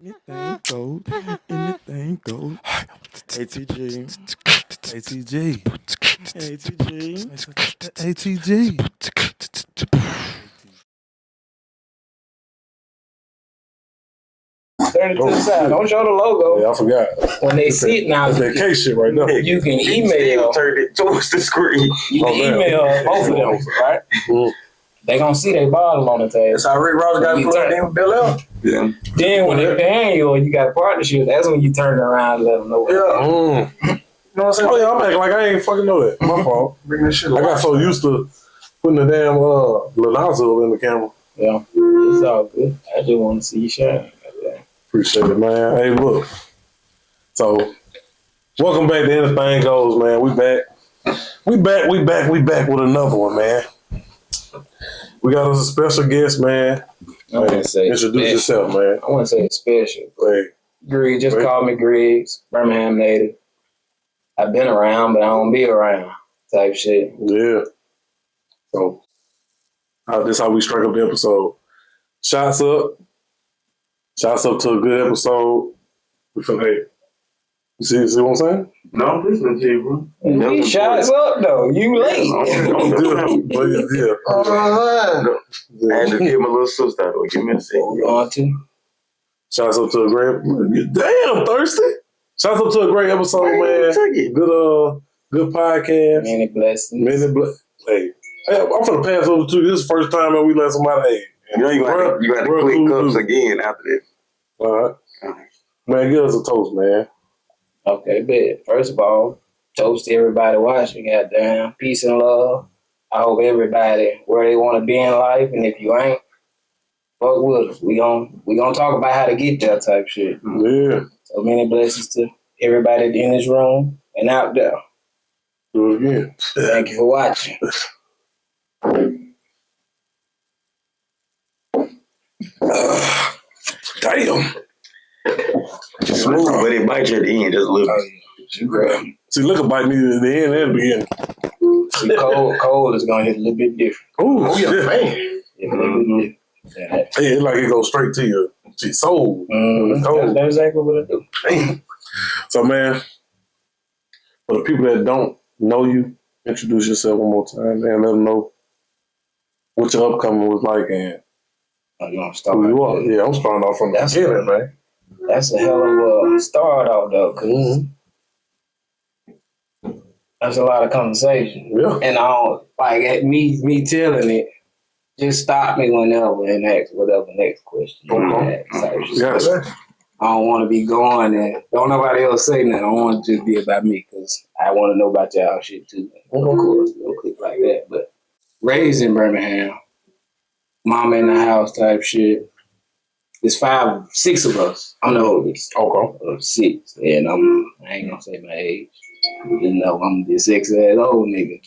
Anything goes, anything goes. ATG, ATG, ATG, ATG. Turn it to the side. Don't show the logo. Yeah, I forgot. When they see it now, That's that K shit right there. you can email. Turn it towards the screen. You can email both of them, right? Mm. They gonna see they bottle on the tag. That's how Rick Ross got to put it in Bill L. Yeah. Then when they paying you or you got a partnership, that's when you turn around and let them know. Yeah. You know what I'm saying? Oh yeah, I'm acting like I ain't fucking know that. My fault. Bring that shit. I got so used to putting the damn Lonzo in the camera. Yeah, it's all good. I just want to see you shine. Appreciate it, man. Hey, look. So, welcome back to Anything Goes, man. We back. We back with another one, man. We got us a special guest, man. I want to say introduce special. yourself, man. I want to say it's special. Hey. Griggs, just call me Griggs, Birmingham native. I've been around, but I don't be around type shit. Yeah. So, this how we strike up the episode. Shots up. Shots up to a good episode. We feel hey. You see what I'm saying? No, I'm listening to you, bro. These shots up though. You late. But yeah. I had to give my little sister out. Give me a second. You want to? Shouts up to a great damn thirsty. Shouts up to a great episode, man. Good podcast. Many blessings. Hey, I'm finna pass over to you. This is the first time that we let somebody hey. You know you got to click cups again after this. All right. Man, give us a toast, man. Okay, bet. First of all, toast to everybody watching. Goddamn, peace and love. I hope everybody where they want to be in life, and if you ain't, fuck with us. We gonna talk about how to get there type shit. Yeah. So many blessings to everybody in this room and out there. Do it again. Thank you for watching. Damn. Smooth, but it bites you at the end just a little bit. See, look bite me at the end and the beginning. See, cold is gonna hit a little bit different. Oh yeah, man. Yeah, a little bit different. Yeah, it's like it goes straight to your soul. That's exactly what I do. Damn. So, man, for the people that don't know you, introduce yourself one more time and let them know what your upcoming was like and you want to start who you are. Yeah, I'm starting off from the beginning, man. That's a hell of a start off, though, because that's a lot of conversation. Yeah. And I don't, like, me telling it, just stop me whenever and ask whatever next question you ask. Yes. I don't want to be going and don't nobody else say nothing. I want it to just be about me because I want to know about y'all shit, too. Of course, don't click like that. But raised in Birmingham, mama in the house type shit. There's 6 of us. I'm the oldest. Okay. 6. And I ain't gonna say my age. You know, I'm the 6-ass old nigga.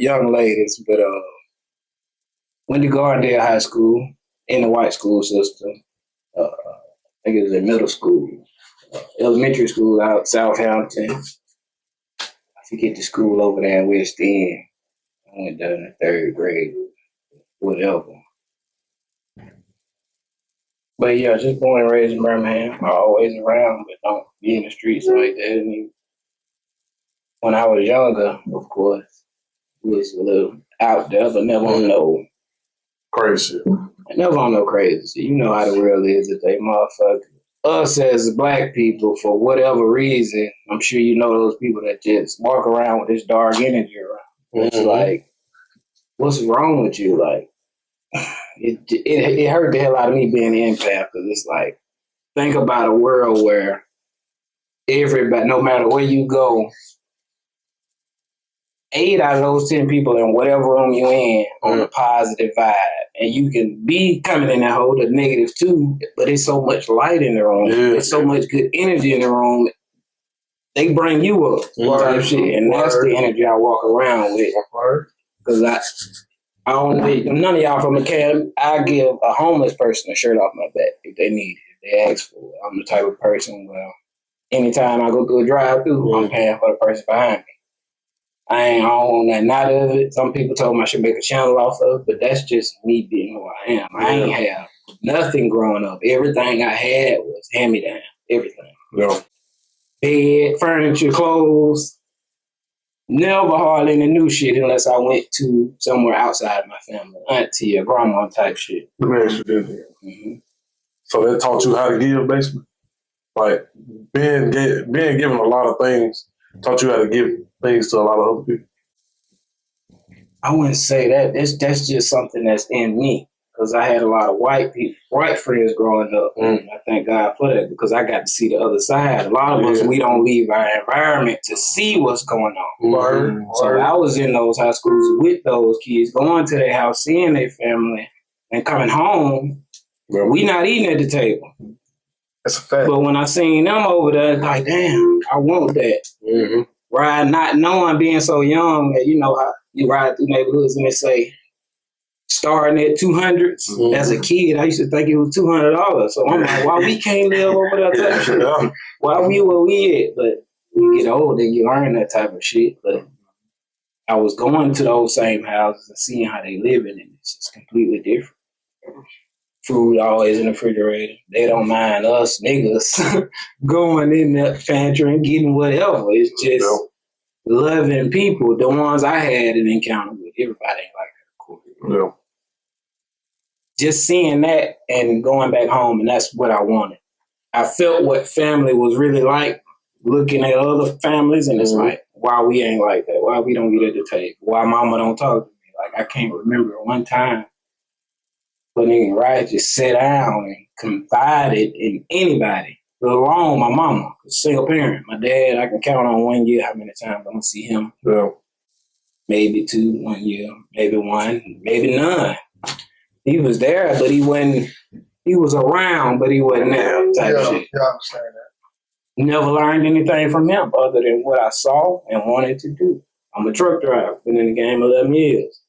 Young ladies. But went to Gardendale High School in the white school system. I think it was in middle school. Elementary school out Southampton. I forget the school over there in West End. I went down in the 3rd grade. Whatever. But yeah, just born and raised in Birmingham. Always around, but don't be in the streets like that. I mean, when I was younger, of course, it was a little out there, but never on no crazy. Never on no crazy. You know how the world is that they motherfucker. Us as black people, for whatever reason, I'm sure you know those people that just walk around with this dark energy around. It's like, what's wrong with you? Like, it hurt the hell out of me being an empath because it's like, think about a world where everybody, no matter where you go, 8 out of those 10 people in whatever room you're in on a positive vibe, and you can be coming in that hole to negative too, but it's so much light in the room, there's so much good energy in the room. They bring you up, type shit, and that's the energy I walk around with. Because I don't need none of y'all from the camp. I give a homeless person a shirt off my back if they need it, if they ask for it. I'm the type of person, well, anytime I go through a drive-through, I'm paying for the person behind me. I don't want nothing out of it. Some people told me I should make a channel off of it, but that's just me being who I am. I ain't have Nothing growing up. Everything I had was hand-me-down. Everything. Yeah. Bed, furniture, clothes. Never hardly any new shit unless I went to somewhere outside my family. Auntie or grandma type shit. Let me ask you this. Mm-hmm. So that taught you how to give, basically? Like, being given a lot of things taught you how to give things to a lot of other people? I wouldn't say that. That's just something that's in me. Because I had a lot of white friends growing up. And I thank God for that because I got to see the other side. A lot of us, we don't leave our environment to see what's going on. So I was in those high schools with those kids, going to their house, seeing their family, and coming home. We not eating at the table. That's a fact. But when I seen them over there, it's like, damn, I want that. Ride not knowing, being so young, that you know how you ride through neighborhoods and they say, starting at 200s. As a kid, I used to think it was $200. So I'm like, why we can't live over that type of shit? Why we where we at? But when you get older, you learn that type of shit. But I was going to those same houses and seeing how they live in it. It's just completely different. Food always in the refrigerator. They don't mind us niggas going in the pantry and getting whatever. It's just loving people. The ones I had an encounter with, everybody ain't like that, of course. Yeah. Just seeing that and going back home, and that's what I wanted. I felt what family was really like, looking at other families, and it's like, why we ain't like that? Why we don't get at the table? Why mama don't talk to me? Like, I can't remember one time when nigga right just sat down and confided in anybody, let alone my mama, a single parent. My dad, I can count on 1 year how many times I'm gonna see him. Yeah. Maybe 2, 1 year, maybe 1, maybe none. He was there, but he wasn't. He was around, but he wasn't there. Type shit. Yeah, I understand that. Never learned anything from him other than what I saw and wanted to do. I'm a truck driver. Been in the game 11 years.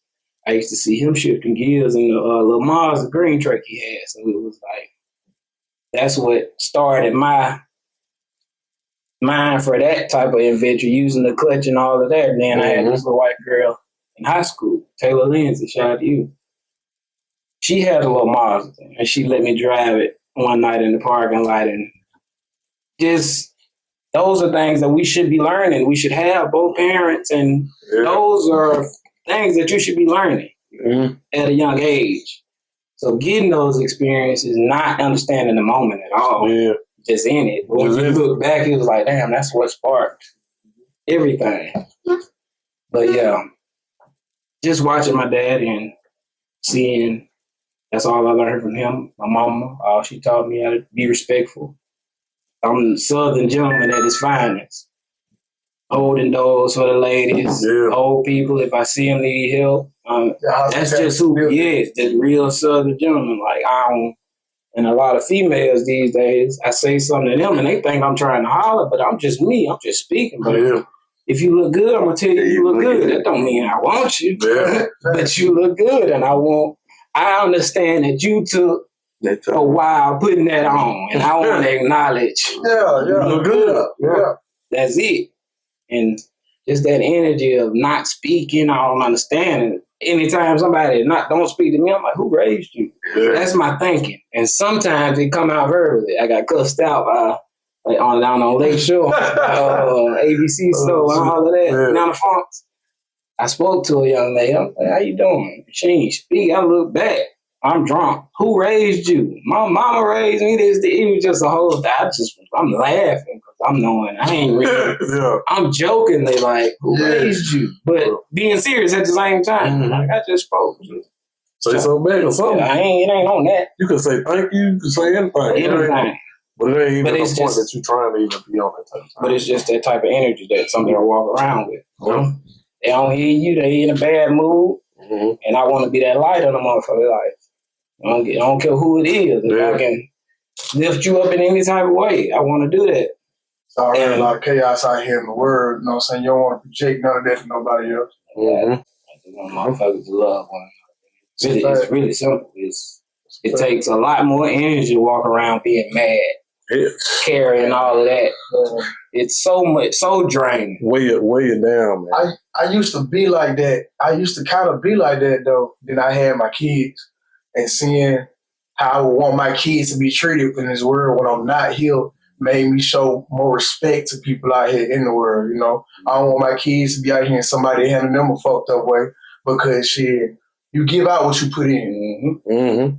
I used to see him shifting gears in the little Mazda green truck he had. So it was like, that's what started my mind for that type of adventure, using the clutch and all of that. And then I had this little white girl in high school, Taylor Lindsay. Shout out to you. She had a little Mazda, and she let me drive it one night in the parking lot. And just, those are things that we should be learning. We should have both parents, and those are things that you should be learning at a young age. So getting those experiences, not understanding the moment at all, just in it. But when you look back, it was like, damn, that's what sparked everything. But yeah, just watching my dad and seeing, that's all I learned from him. My mama, she taught me how to be respectful. I'm a Southern gentleman at his finest. Holding doors for the ladies, old people. If I see them need help, that's just who he is. That real Southern gentleman. Like, and a lot of females these days, I say something to them and they think I'm trying to holler, but I'm just me. I'm just speaking. But if you look good, I'm gonna tell you look good. That don't mean I want you, but you look good, and I understand that you took a while putting that on, and I want to acknowledge. You look good. That's it. And just that energy of not speaking, I don't understand. Anytime somebody don't speak to me, I'm like, who raised you? That's my thinking. And sometimes it come out verbally. I got cussed out down on Lake Shore, ABC store and all of that, down the front. I spoke to a young lady. I'm like, how you doing? She ain't speak. I look back. I'm drunk. Who raised you? My mama raised me. It was just a whole thing. I'm laughing because I'm knowing I ain't really. I'm jokingly like, who raised you? But being serious at the same time. Like, I just spoke. Say something back or something. It ain't on that. You can say thank you. You can say anything. Anything. But it ain't even the point that you're trying to even be on that type of time. But it's just that type of energy that some people walk around with. They don't hear you. They in a bad mood. And I want to be that light on the motherfucker life. I don't care who it is. If I can lift you up in any type of way, I want to do that. It's already a lot of chaos out here in the world. You know what I'm saying? You don't want to project none of that to nobody else. I just want motherfuckers to love one another. It's really simple. It takes a lot more energy to walk around being mad, carrying all of that. It's so draining. Weigh it down, man. I used to be like that. I used to kind of be like that, though. Then I had my kids and seeing how I would want my kids to be treated in this world when I'm not here made me show more respect to people out here in the world, you know. I don't want my kids to be out here and somebody handling them a fucked up way because shit, you give out what you put in. Mm-hmm. Mm-hmm.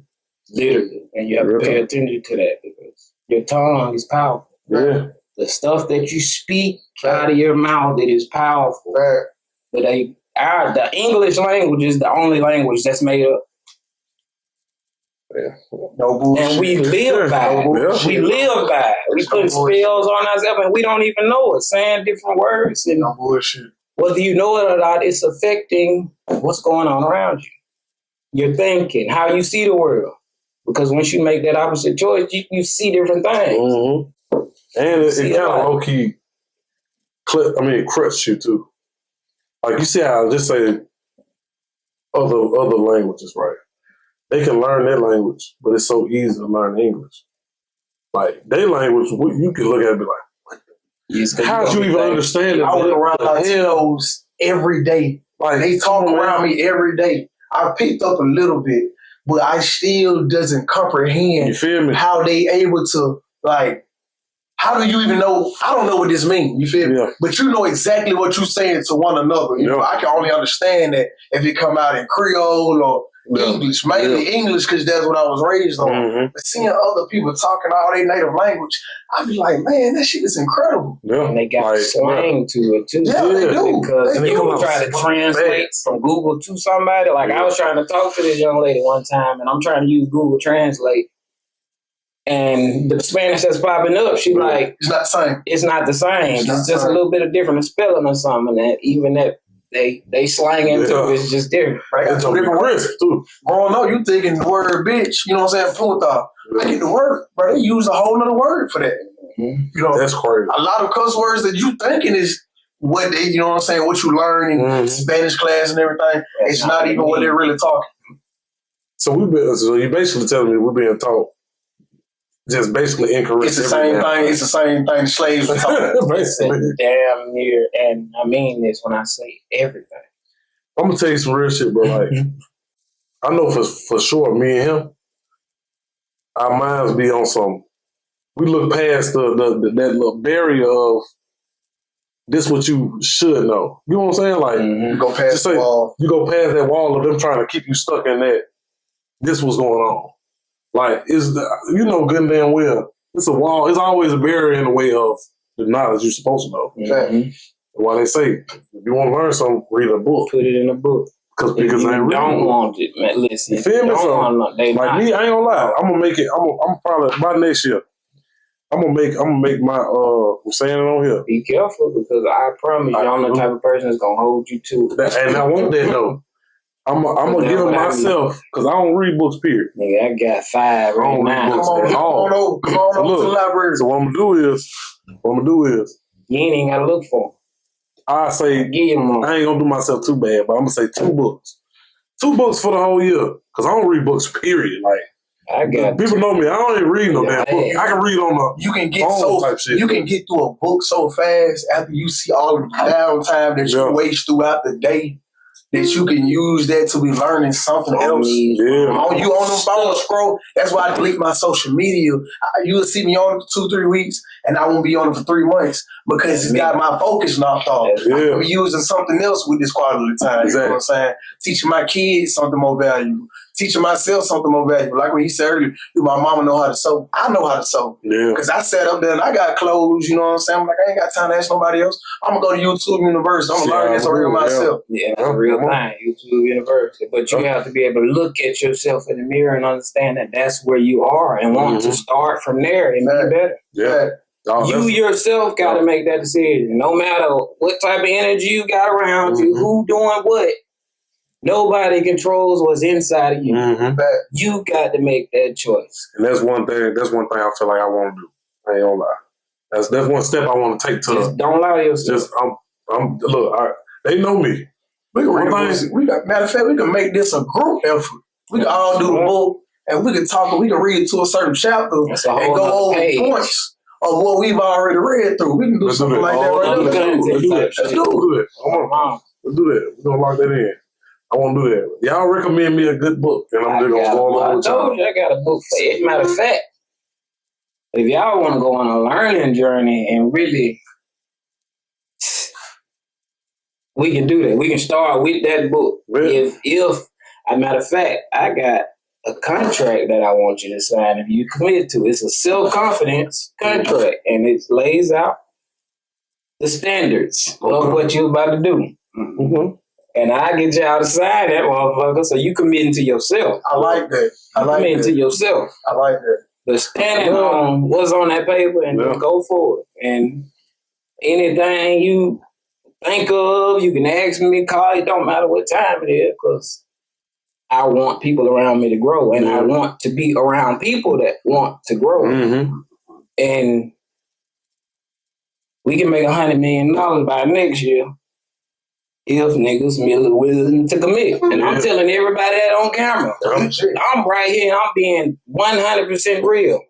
Literally. And you have to pay attention to that because your tongue is powerful. Yeah. The stuff that you speak out of your mouth, it is powerful. Right. But the English language is the only language that's made up. Yeah. No bullshit. And we live by it. Yeah. We live by it. We put spells on ourselves and we don't even know it. Saying different words. And no bullshit. whether you know it or not, it's affecting what's going on around you. Your thinking, how you see the world. Because once you make that opposite choice, you see different things. Mm-hmm. And it kind of low-key, crush you too. Like you see how, just say, other languages, right? They can learn their language, but it's so easy to learn English. Like, their language, you can look at it and be like, how did you even understand it? I went around Latinos every day. Like, they talk around me every day. I picked up a little bit, but I still doesn't comprehend you feel me? How they able to, like, how do you even know? I don't know what this means. You feel me? Yeah. But you know exactly what you're saying to one another. You know, I can only understand that if it come out in Creole or English, mainly English, because that's what I was raised on. Mm-hmm. But seeing other people talking all their native language, I be like, man, that shit is incredible. Yeah. And they got slang to it too. Yeah, they do. Because if you try to translate from Google to somebody, like I was trying to talk to this young lady one time, and I'm trying to use Google Translate. And the Spanish that's popping up, she like, it's not the same. It's not the same. It's just a little bit of different spelling or something. And even that they slang into it's just different. Right? Got two different words too. Growing up, you thinking the word bitch, you know what I'm saying? Puta. I get the word, but they use a whole nother word for that. Mm-hmm. You know, that's crazy. A lot of cuss words that you thinking is what they, you know what I'm saying, what you learn in Spanish class and everything. It's not even what they're really talking. So you're basically telling me we're being taught just basically incorrect. It's the same thing. It's the same thing the slaves were talking. Basically. Damn near, and I mean this when I say everything. I'm gonna tell you some real shit, bro. Like, I know for sure, me and him, our minds be on some. We look past that little barrier of this. What you should know. You know what I'm saying? Like, you go past the wall. You go past that wall of them trying to keep you stuck in that. This was going on. Like, you know good and damn well, it's a wall. It's always a barrier in the way of the knowledge you're supposed to know. Mm-hmm. Why they say, if you want to learn something, read a book. Put it in a book. Because you don't want it, man. Listen. You feel me? Me, I ain't gonna lie. I'm gonna make it. I'm probably by next year. I'm gonna make my. I'm saying it on here. Be careful because I promise you, I'm the type of person that's gonna hold you to it. And I want that though. I'm gonna give it myself because I don't read books. Period. Nigga, I got 5 right now. Come on to the library. So what I'm gonna do is, you ain't even gotta look for them. I say, I ain't gonna do myself too bad, but I'm gonna say 2 books. 2 books for the whole year. Because I don't read books, period. Like, people know me. I don't even read no damn book. I can read on the you can get through a book so fast after you see all of the downtime that you waste throughout the day. That you can use that to be learning something else. Yeah. You on the phone scroll. That's why I delete my social media. You'll see me on it for 2-3 weeks, and I won't be on it for 3 months because it's got my focus knocked off. Yeah. I'm using something else with this quality time. Exactly. You know what I'm saying? Teaching my kids something more valuable. Teaching myself something more valuable. Like when he said earlier, do my mama know how to sew? I know how to sew. Yeah. Because I sat up there and I got clothes, you know what I'm saying? I'm like, I ain't got time to ask nobody else. I'm going to go to YouTube University. I'm going to learn this real myself. Yeah, that's a real thing, YouTube University. But you have to be able to look at yourself in the mirror and understand that that's where you are and want to start from there and be better. Yeah. You yourself got to make that decision. No matter what type of energy you got around you, who doing what. Nobody controls what's inside of you. You got to make that choice. And that's one thing. That's one thing I feel like I want to do. I ain't gonna lie. That's one step I want to take to. Just don't lie to yourself. Look. They know me. Matter of fact, we can make this a group effort. We can all do the book, and we can talk. We can read to a certain chapter and go over points of what we've already read through. We can do something like that right now. Let's do it. Let's do that. We're gonna lock that in. I won't do that. Y'all recommend me a good book, and I'm just gonna go along with y'all. I told you I got a book for it. Matter of fact, if y'all want to go on a learning journey and really, we can do that. We can start with that book. Really? If, as a matter of fact, I got a contract that I want you to sign if you commit to. It's a self-confidence contract, and it lays out the standards of what you're about to do. Mm-hmm. And I get y'all to sign that motherfucker, so you committing to yourself. I like that. I like committing to yourself. I like that. But standing on what's on that paper and just go for it. And anything you think of, you can ask me, call. It don't matter what time it is, because I want people around me to grow, and I want to be around people that want to grow. Mm-hmm. And we can make $100 million by next year if niggas willing to commit. And I'm telling everybody that on camera. I'm right here. I'm being 100% real.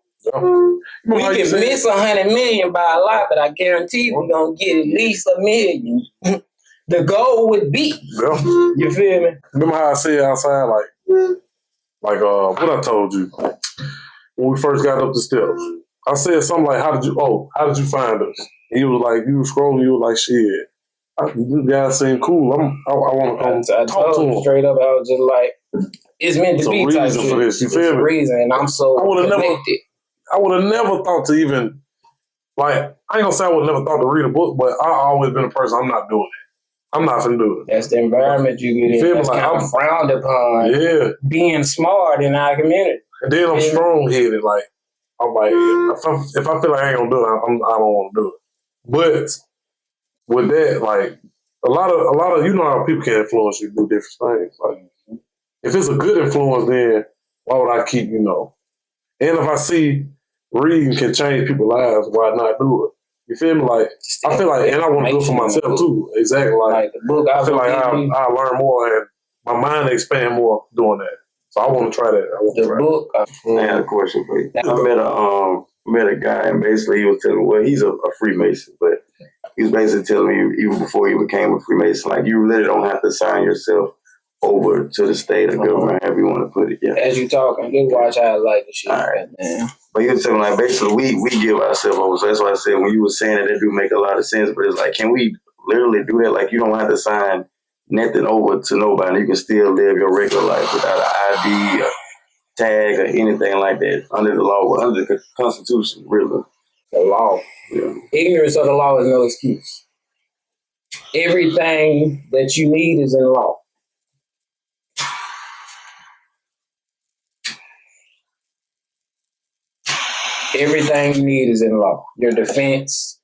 We can miss $100 million by a lot, but I guarantee we're gonna get at least $1 million. The goal would be. You feel me? Remember how I said outside, like what I told you when we first got up the steps? I said something like, how did you find us? And he was like, you were scrolling, you were like, shit. This guy seemed cool. I want to come talk to him. Straight up, I was just like, it's meant to be. There's a reason for this. You feel me? Reason, and I'm so connected. I would have never thought to even, I ain't gonna say I would have never thought to read a book, but I always been a person, I'm not doing it. I'm not finna do it. That's the environment you get in. That's kind of frowned upon. Yeah. Being smart in our community. And then I'm strong-headed. I'm like, if I feel like I ain't gonna do it, I don't want to do it. But with that, a lot of you know how people can influence you to do different things. Like, if it's a good influence, then why would I keep, And if I see reading can change people's lives, why not do it? You feel me? I feel like, and I want to do it for myself too. Exactly. Like the book, I feel like I learn more and my mind expand more doing that. So I want to try that. I had a question for you. I met a guy, and basically he was telling me, he's a Freemason, but he was basically telling me even before he became a Freemason, you really don't have to sign yourself over to the state or government, however you want to put it. Yeah. As you talking, just watch how I like the shit. All right. But he was telling me, basically we give ourselves over. So that's why I said when you were saying that do make a lot of sense. But it's can we literally do that? You don't have to sign nothing over to nobody. You can still live your regular life without an ID or tag or anything like that under the law, or under the Constitution, really. The law. Yeah. Ignorance of the law is no excuse. Everything that you need is in law. Everything you need is in law. Your defense.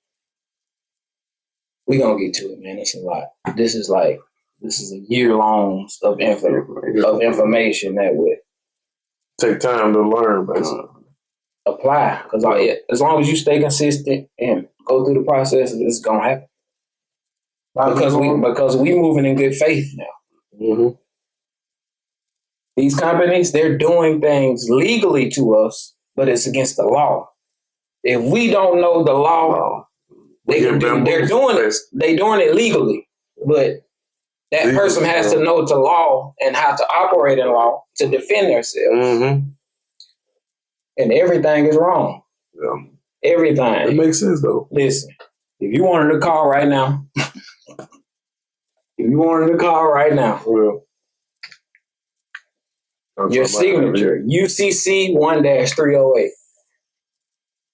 We gonna get to it, man. It's a lot. This is a year long of information that would take time to learn, basically. Apply, because as long as you stay consistent and go through the process, it's gonna happen. Because we moving in good faith now. Mm-hmm. These companies, they're doing things legally to us, but it's against the law. If we don't know the law, they're doing it legally, but that person has to know the law and how to operate in law to defend themselves. Mm-hmm. And everything is wrong. Yeah. Everything. It makes sense though. Listen, if you wanted a car right now, your signature, UCC 1-308.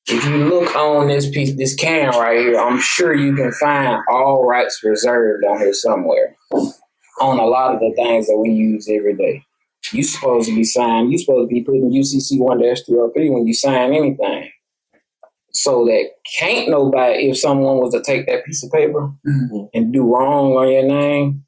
If you look on this can right here, I'm sure you can find all rights reserved on here somewhere on a lot of the things that we use every day. You're supposed to be putting UCC 1-303 when you sign anything. So that can't nobody, if someone was to take that piece of paper and do wrong on your name,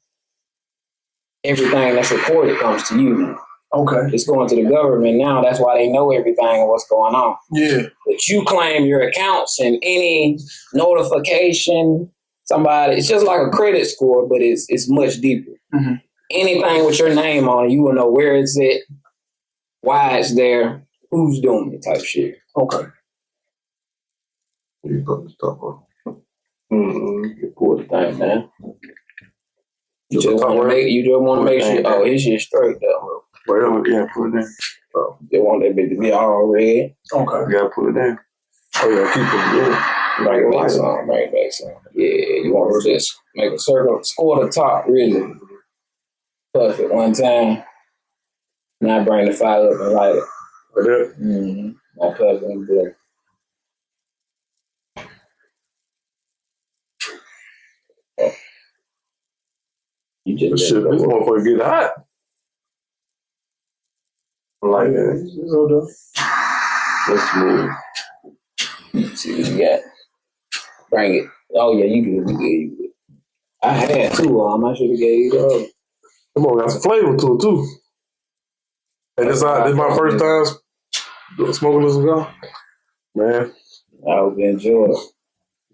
everything that's recorded comes to you. Okay. It's going to the government now. That's why they know everything and what's going on. Yeah. But you claim your accounts and any notification, it's just like a credit score, but it's much deeper. Mm-hmm. Anything with your name on it, you will know where it's at, why it's there, who's doing it type shit. Okay. You put the stuff on. You pull the thing down. You just want to make sure. Oh, his shit straight though. Well, yeah, put it down. They want that bitch to be all red. Okay. You gotta put it down. Oh yeah, keep it. Yeah. Bring it back some. Yeah, you want to just make a circle, score the top really. Puff it one time. Now bring the fire up and light it. Yeah. Now puff it and blow. You just Shit, this motherfucker get hot. I like that. Let's move. See what you got. Bring it. Oh yeah, you good. I had two of them. I should have gave you the other. Come on, got some flavor to it too. And this my first time smoking this cigar. Man, I hope you enjoy it.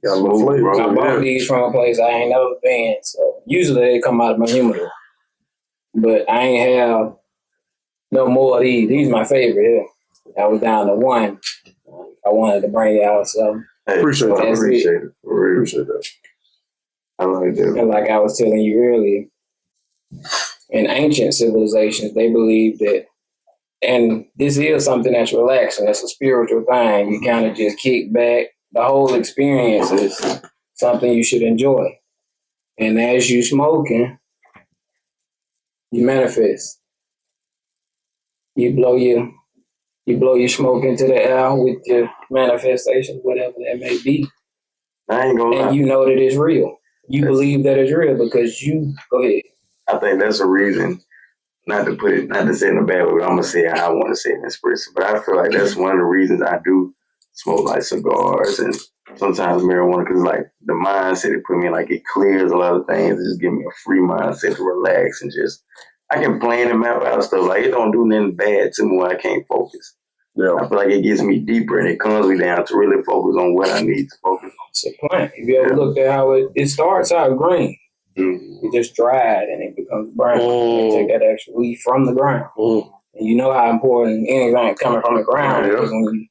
Got a little flavor. I bought these from a place I ain't never been, so usually they come out of my humidor. But I ain't have no more of these. These my favorite here. I was down to one. I wanted to bring it out, so appreciate it. Appreciate that. I like that. And like I was telling you earlier, in ancient civilizations, they believe that, and this is something that's relaxing. That's a spiritual thing. You kind of just kick back. The whole experience is something you should enjoy. And as you smoking, you manifest. You blow your smoke into the air with your manifestation, whatever that may be. I ain't gonna lie. And you know that it's real. You believe that it's real because you go ahead. I think that's a reason, not to say in a bad way, but I'm gonna say how I want to say it in expressive. But I feel like that's one of the reasons I do smoke like cigars and sometimes marijuana, because like the mindset it put me in, like it clears a lot of things. It just give me a free mindset to relax and just I can plan and map out stuff. Like it don't do nothing bad to me when I can't focus. Yeah. I feel like it gets me deeper and it calms me down to really focus on what I need to focus on. It's a plant. If you ever looked at how it starts out green, it just dried and it becomes brown. You take that extra leaf from the ground. And you know how important anything coming from the ground is when you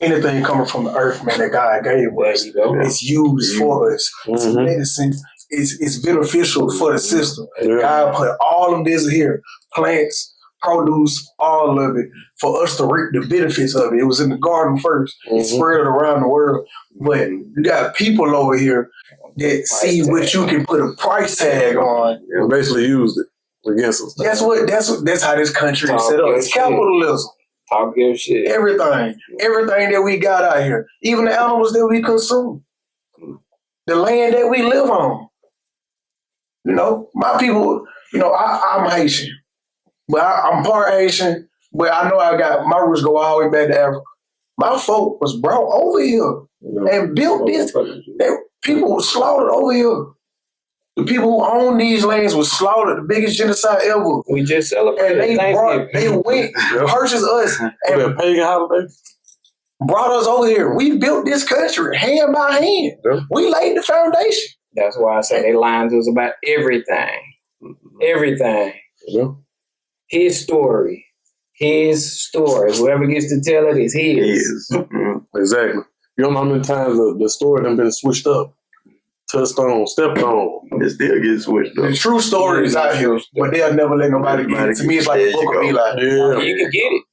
anything coming from the earth, man, that God gave us, it's used for us. It's medicine. It's beneficial for the system. God put all of this here, plants, produce, all of it, for us to reap the benefits of it. It was in the garden first. It spread around the world. But you got people over here that see what you can put a price tag on. And basically used it against us. That's how this country is set up. It's capitalism. Talk your shit. Everything that we got out here, even the animals that we consume, the land that we live on. You know, my people, I'm Haitian, but I'm part Haitian, but I know I got, my roots go all the way back to Africa. My folk was brought over here and built this. People were slaughtered over here. The people who own these lands were slaughtered, the biggest genocide ever. We just celebrated. And they went, purchased us, and pagan holiday. Brought us over here. We built this country hand by hand. Yeah. We laid the foundation. That's why I say they lied to us about everything. Everything. Yeah. His story. Whoever gets to tell it is his. Exactly. You don't know how many times the story done been switched up. Touched on, stepped on. It still gets switched up. The true story is out here, but they'll never let nobody get it. To me, it's like a book of Eli. Yeah. You can get it.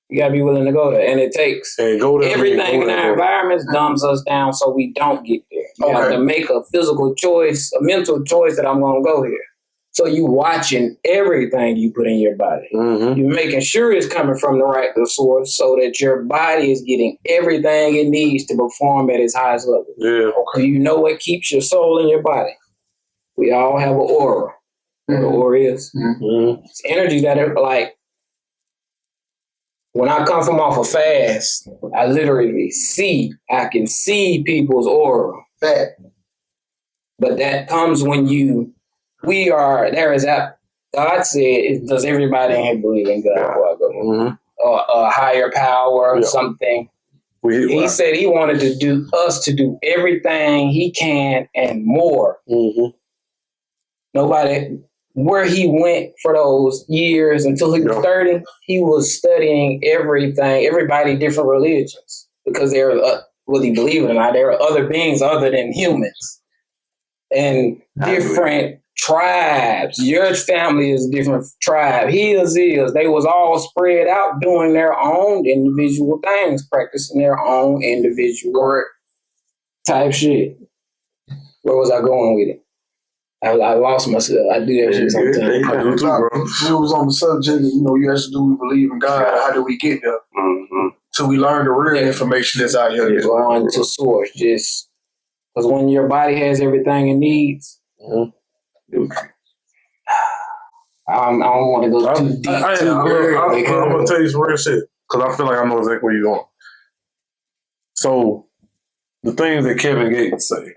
You gotta be willing to go there. And it takes everything in our environments dumbs us down so we don't get there. You have to make a physical choice, a mental choice that I'm gonna go here. So you watching everything you put in your body. You're making sure it's coming from the right source so that your body is getting everything it needs to perform at its highest level. Yeah. So you know what keeps your soul in your body. We all have an aura. What an aura is. It's energy that are like, when I come from off a fast, I literally can see people's aura. But that comes when God said, does everybody in here believe in God? Or a higher power or something? He said he wanted to do everything he can and more. Nobody, where he went for those years until he was 30, he was studying everybody, different religions. Because whether you believe it or not, there are other beings other than humans. and different tribes. Your family is a different tribe. His is. They was all spread out doing their own individual things, practicing their own individual type shit. Where was I going with it? I lost myself. I do that shit sometimes. I do too, bro. We was on the subject, you asked, do we believe in God? How do we get there? So we learn the real information that's out here. Going to source, just because when your body has everything it needs, I don't want to go too deep. I'm gonna tell you some real shit because I feel like I know exactly where you're going. So the things that Kevin Gates say,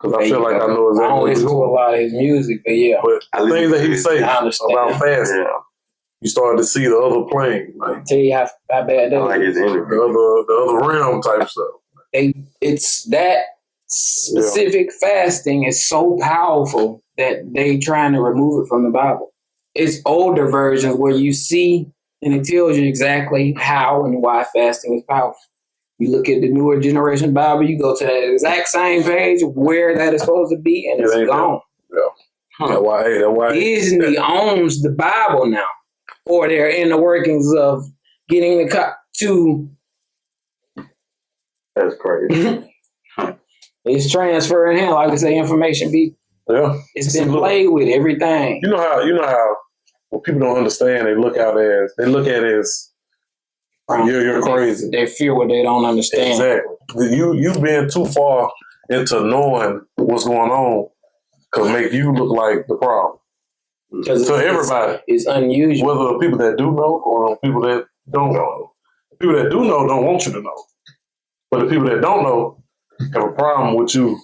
because I feel like I know exactly. I don't listen to a lot of his music, but yeah, but the things that he say about fasting. You started to see the other plane. Like, tell you how bad that is. The other realm type stuff. It's that specific fasting is so powerful that they trying to remove it from the Bible. It's older versions where you see and it tells you exactly how and why fasting is powerful. You look at the newer generation Bible, you go to that exact same page where that is supposed to be, and it's gone. That's why Disney owns the Bible now. Or they're in the workings of getting the cop to. That's crazy. It's transferring in, like I say, information be. Yeah, it's been played with everything. You know how when people don't understand, they look at it as you're crazy. They fear what they don't understand. Exactly. You being too far into knowing what's going on could make you look like the problem. To everybody. It's unusual. Whether the people that do know or the people that don't know. The people that do know don't want you to know. But the people that don't know have a problem with you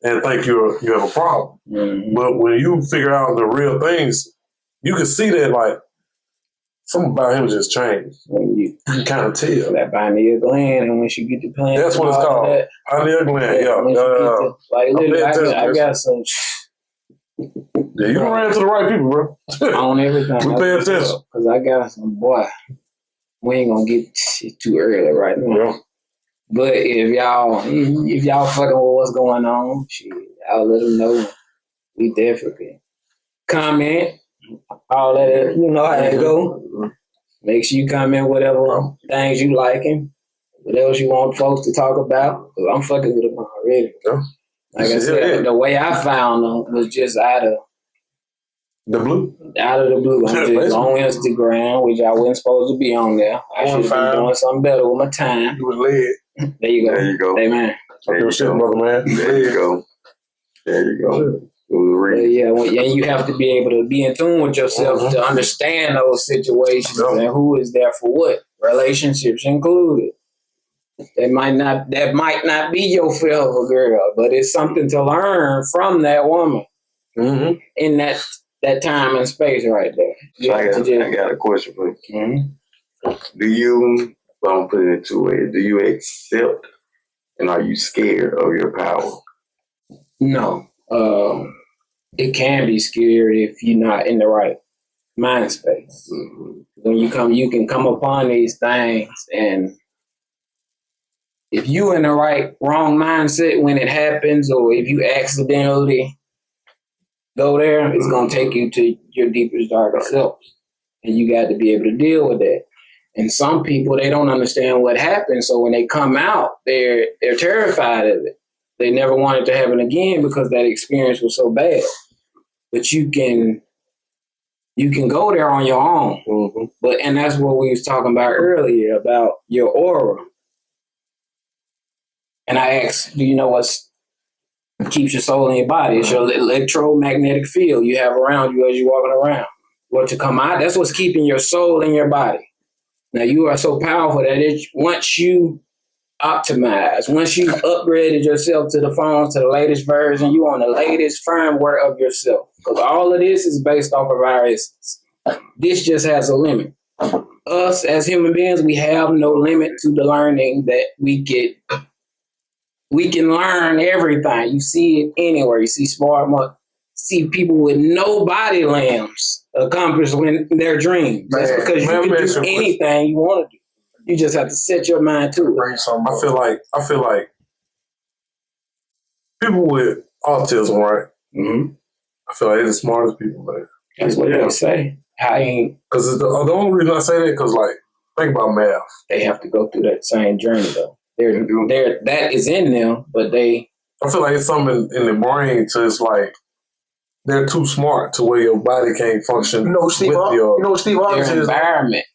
and think you have a problem. Mm-hmm. But when you figure out the real things, you can see that like something about him just changed. You can kind of tell. That pineal gland, and once you get the plant, that's what it's called. Pineal gland, like literally, I got some. Yeah, you ran to the right people, bro. On everything. We pay attention. Because I got some, boy, we ain't going to get shit too early right now. Yeah. But if y'all fucking with what's going on, shit, I'll let them know. We definitely comment. All that, you know how it go. Make sure you comment whatever things you liking. What else you want folks to talk about. Because I'm fucking with them already. Yeah. Like I said, the way I found them was just out of the blue. I'm just on Instagram, which I wasn't supposed to be on there. I should have been doing something better with my time. You was led. There you go. Hey, man. There you go. Yeah, you have to be able to be in tune with yourself to understand those situations and who is there for what, relationships included. That might not be your forever girl, but it's something to learn from that woman in that time and space right there. I got a question for you. Do you, I'm putting it two ways, do you accept and are you scared of your power? No. It can be scary if you're not in the right mind space. When you can come upon these things, and if you in the wrong mindset when it happens, or if you accidentally go there, it's going to take you to your deepest, darkest self. And you got to be able to deal with that. And some people, they don't understand what happened. So when they come out, they're terrified of it. They never want it to happen again because that experience was so bad. But you can go there on your own. And that's what we was talking about earlier, about your aura. And I asked, do you know what keeps your soul in your body? It's your electromagnetic field you have around you as you're walking around. What to come out, that's what's keeping your soul in your body. Now, you are so powerful that once you optimize, once you upgraded yourself to the phones, to the latest version, you on the latest firmware of yourself. Because all of this is based off of our essence. This just has a limit. Us as human beings, we have no limit to the learning that we get. We can learn everything. You see it anywhere. You see see people with no body limbs accomplishing their dreams. That's because you can do anything you want to do. You just have to set your mind to it. I feel like people with autism, right? Mm-hmm. I feel like they're the smartest people, man. That's what they say. Because the only reason I say that, because, like, think about math. They have to go through that same journey, though. That is in them, but I feel like it's something in the brain to, it's like, they're too smart to where your body can't function Steve Harvey says environment.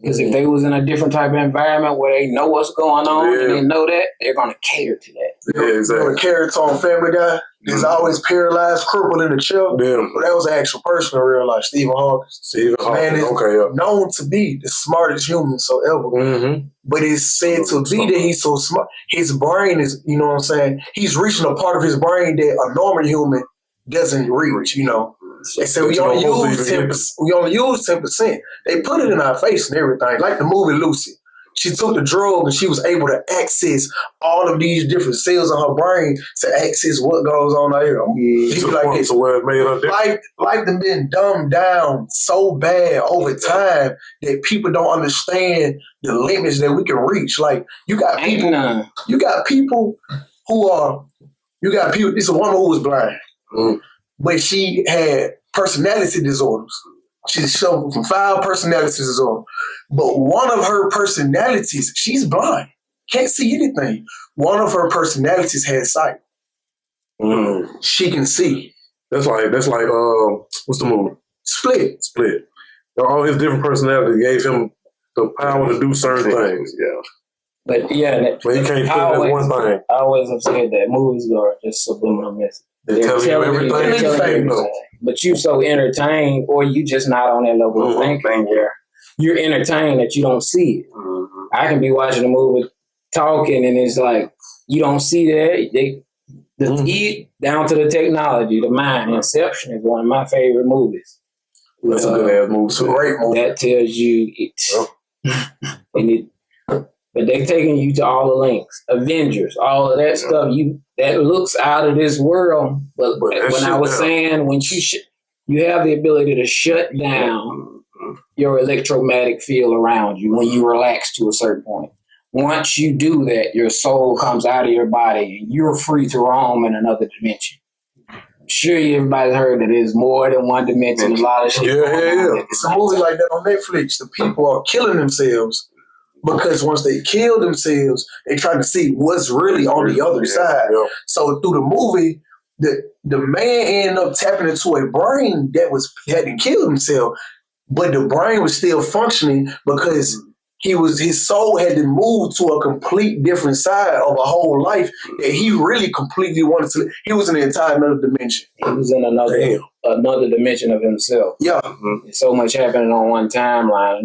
Because if they was in a different type of environment where they know what's going on and they know that, they're going to cater to that. Yeah, exactly. You know, the character on Family Guy is always paralyzed, crippled in the chair. Yeah. Well, that was an actual person in real life, Stephen Hawking. Man is known to be the smartest human so ever. Mm-hmm. But it's said to be that he's so smart. His brain is, you know what I'm saying? He's reaching a part of his brain that a normal human doesn't reach, you know. They said we only use 10%. They put it in our face and everything, like the movie Lucy. She took the drug and she was able to access all of these different cells in her brain to access what goes on out here. Like them being dumbed down so bad over time that people don't understand the limits that we can reach. Like you got people This is a woman who was blind. Mm. But she had personality disorders. She suffered from 5 personality disorders. But one of her personalities, she's blind, can't see anything. One of her personalities has sight. Mm. She can see. That's like what's the movie? Split. All his different personalities gave him the power to do certain things. Yeah. But but he can't put one thing. I always have said that movies are just subliminal messages. They're telling you everything. But you so entertained, or you just not on that level of thinking where you're entertained that you don't see it. Mm-hmm. I can be watching a movie, talking, and it's like you don't see that. The down to the technology, the mind. Inception is one of my favorite movies. That's a good ass movie. Great movie. That tells you it. But they taking you to all the links, Avengers, all of that stuff. That looks out of this world. But when I was saying, when you have the ability to shut down your electromagnetic field around you when you relax to a certain point. Once you do that, your soul comes out of your body and you're free to roam in another dimension. I'm sure everybody's heard that there's more than one dimension. A lot of shit. Yeah. It's a movie like that on Netflix. The people are killing themselves. Because once they kill themselves, they try to see what's really on the other side. Yeah. So through the movie, the man ended up tapping into a brain that hadn't killed himself, but the brain was still functioning because his soul had to move to a complete different side of a whole life that he really completely wanted to. He was in an entire another dimension. He was in another dimension of himself. Yeah. Mm-hmm. So much happening on one timeline,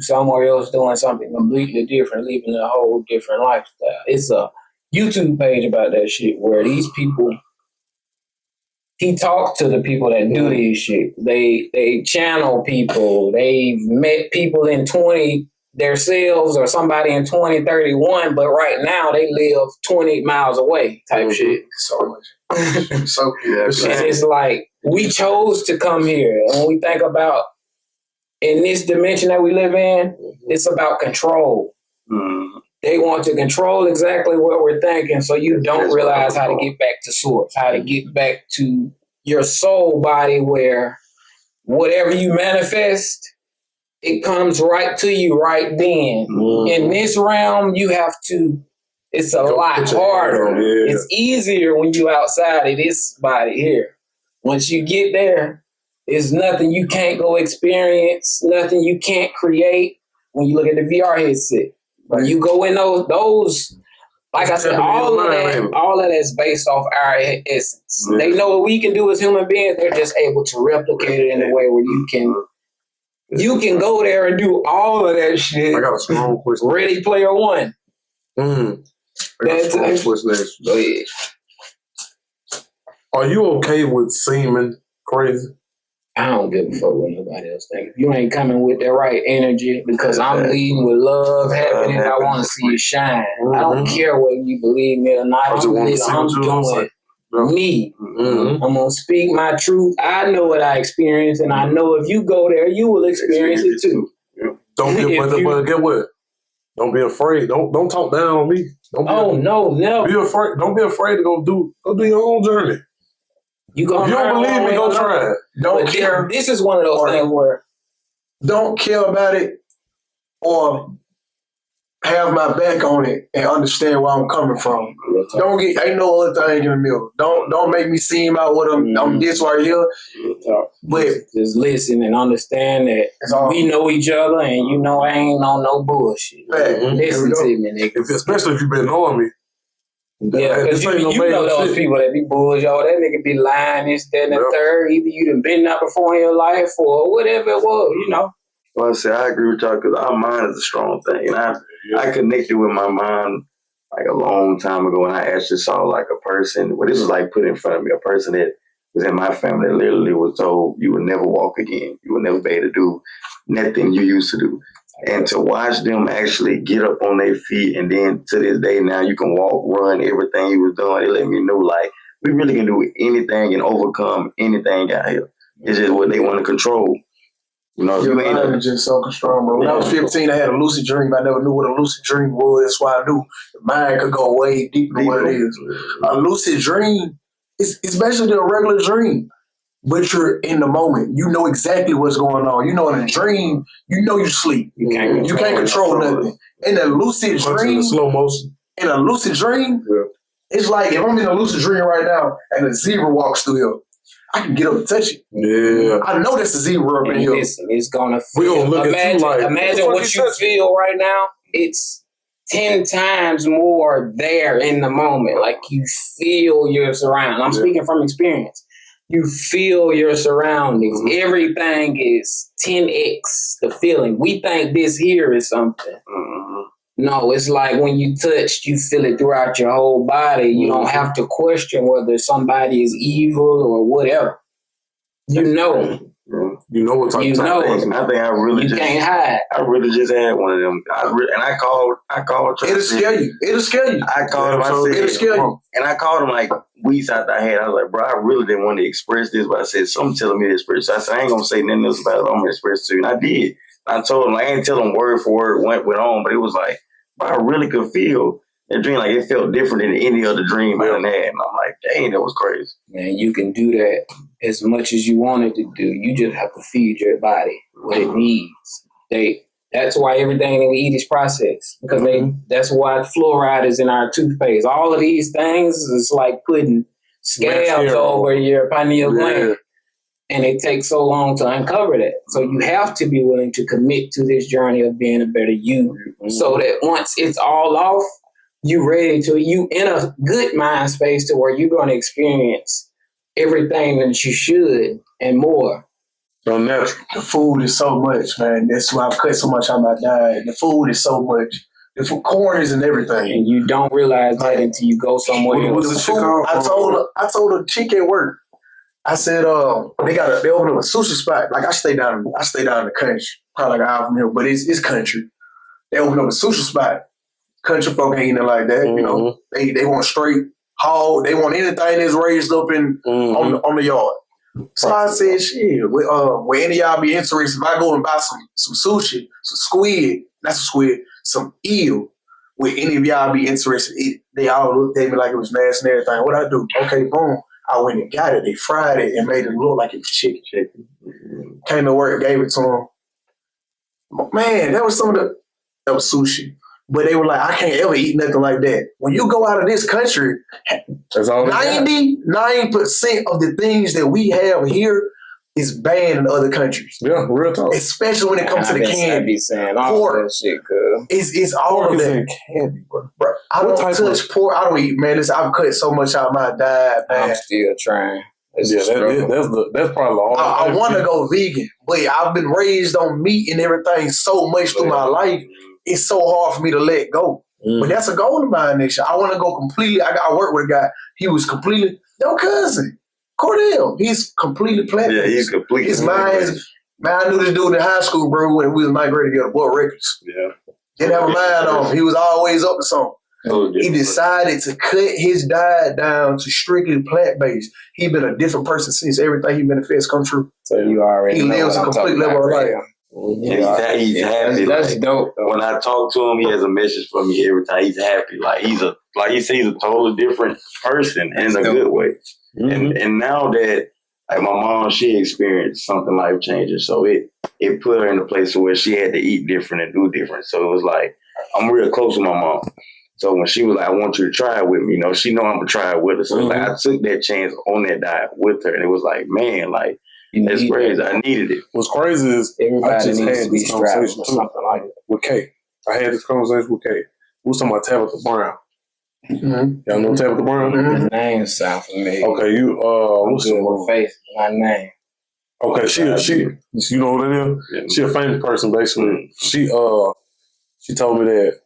somewhere else doing something completely different, living a whole different lifestyle. It's a YouTube page about that shit where these people, he talked to the people that do these shit. They channel people. They've met people in 20 themselves or somebody in 2031, but right now they live 20 miles away type shit. So much. So it's like we chose to come here. And when we think about in this dimension that we live in, it's about control. Mm. They want to control exactly what we're thinking, so you don't realize how to get back to source, how to get back to your soul body where whatever you manifest, it comes right to you right then. Mm. In this realm, you have to, it's a lot harder. Yeah. It's easier when you outside of this body here. Once you get there, there's nothing you can't go experience, nothing you can't create when you look at the VR headset. When you go in those, like I said, all of that's based off our essence. Yeah. They know what we can do as human beings. They're just able to replicate it in a way where you can go there and do all of that shit. I got a strong question. Ready Player One. I got a strong question. Go ahead. Are you okay with seeming crazy? I don't give a fuck what nobody else thinks. If you ain't coming with the right energy, because I'm leading with love, happiness, I want to see you shine. Mm-hmm. I don't care whether you believe me or not. I'm doing me. Mm-hmm. I'm going to speak my truth. I know what I experienced, and I know if you go there, you will experience it too. Don't get what. Don't be afraid. Don't talk down on me. No, never. Be afraid. Don't be afraid to go do your own journey. If you don't believe me, go try it. Don't care. This is one of those things where don't care about it or have my back on it and understand where I'm coming from. Ain't no other thing in the middle. Don't make me seem out with I'm this right here. But just listen and understand that we know each other, and you know I ain't on no bullshit. Listen to me, nigga. Especially if you've been knowing me. Yeah, because you know those people that be bullshit, that nigga be lying, this, that, and the third. Either you done been out before in your life or whatever it was, you know. Well, I agree with y'all because our mind is a strong thing. And I connected with my mind like a long time ago, and I actually saw like a person, this was like put in front of me, a person that was in my family that literally was told you would never walk again. You would never be able to do nothing you used to do. And to watch them actually get up on their feet, and then to this day now you can walk, run, everything he was doing, it let me know like we really can do anything and overcome anything out here. It's just what they want to control. You know, your mind is just so strong, bro. When I was 15, I had a lucid dream. I never knew what a lucid dream was. That's why I knew the mind could go way deeper than what it is. A lucid dream is basically a regular dream, but you're in the moment. You know exactly what's going on. You know, in a dream, you know you sleep. You can't control nothing. In a lucid dream, slow motion. In a lucid dream, it's like if I'm in a lucid dream right now and a zebra walks through here, I can get up and touch it. Yeah. I know that's a zebra up in here. Listen, it's gonna feel. We're gonna look at you like, imagine what you feel right now. It's 10 times more there in the moment. Like you feel your surroundings. I'm speaking from experience. You feel your surroundings. Mm-hmm. Everything is 10x the feeling. We think this here is something. Mm-hmm. No, it's like when you touch, you feel it throughout your whole body. You don't have to question whether somebody is evil or whatever. You know. You know what type of thing. I think I really can't hide. I really just had one of them. I called. It'll scare you. It'll scare you. I called him. I said, it'll scare you. And I called him like weeks after I had. I was like, bro, I really didn't want to express this, but I said, something telling me to express. So I said, I ain't gonna say nothing else about it. I'm gonna express it to you. And I did. I told him, like, I didn't tell him word for word what went on, but it was like, bro, I really could feel that dream. Like, it felt different than any other dream I done had. And I'm like, dang, that was crazy. Man, you can do that as much as you want it to do. You just have to feed your body what it needs. That's why everything that we eat is processed. Because that's why fluoride is in our toothpaste. All of these things is like putting scabs over your pineal gland. And it takes so long to uncover that. So you have to be willing to commit to this journey of being a better you. So that once it's all off, you in a good mind space to where you're going to experience everything that you should and more. So natural. The food is so much, man. That's why I've cut so much on my diet. The food is so much. The food, corn is in everything. And you don't realize that until you go somewhere else. I told a chick at work, I said, they opened up a sushi spot. Like I stay down in the country, probably like an hour from here, but it's country. They opened up a sushi spot. Country folk ain't eating like that, you know. They want straight hog. They want anything that's raised up on the yard. So I said, shit, will any of y'all be interested if I go and buy some sushi, some eel? Will any of y'all be interested? They all looked at me like it was nasty and everything. What I do? Okay, boom. I went and got it. They fried it and made it look like it was chicken. Came to work, gave it to them. Man, that was sushi. But they were like, I can't ever eat nothing like that. When you go out of this country, 99% of the things that we have here is banned in other countries. Yeah, real talk. Especially when it comes to the candy. I be saying all that shit, cuz. It's all of that. Candy, bro. I don't touch pork. I don't eat, man. I've cut so much out of my diet, man. I'm still trying. That's probably the hardest. I want to go vegan, but I've been raised on meat and everything so much through my life. It's so hard for me to let go. But that's a goal of mine next year. I want to go completely. I work with a guy. He was completely, no cousin, Cordell. He's completely plant-based. Yeah, he's completely. His mind, man, I knew this dude in high school, bro, when we was ninth grade together, boy, records. Yeah. Didn't have a mind on him. He was always up to something. He decided to cut his diet down to strictly plant-based. He's been a different person since everything he manifests come true. So you already he lives a complete level of life. And he's happy. That's dope. Though. When I talk to him, he has a message for me every time. He's happy. Like he says, he's a totally different person in a good way. Mm-hmm. And now that like my mom, she experienced something life changing, so it put her in a place where she had to eat different and do different. So it was like I'm real close with my mom. So when she was like, "I want you to try it with me," she know I'm gonna try it with her. So like I took that chance on that diet with her, and it was like, man, like. That's crazy. I needed it. What's crazy is I just had this conversation too with Kay. I had this conversation with Kay. We was talking about Tabitha Brown. Mm-hmm. Y'all know Tabitha Brown? Mm-hmm. The name sound familiar. Okay, you what's the face? My name. Okay, she you know what it is? Yeah. She a famous person basically. She told me that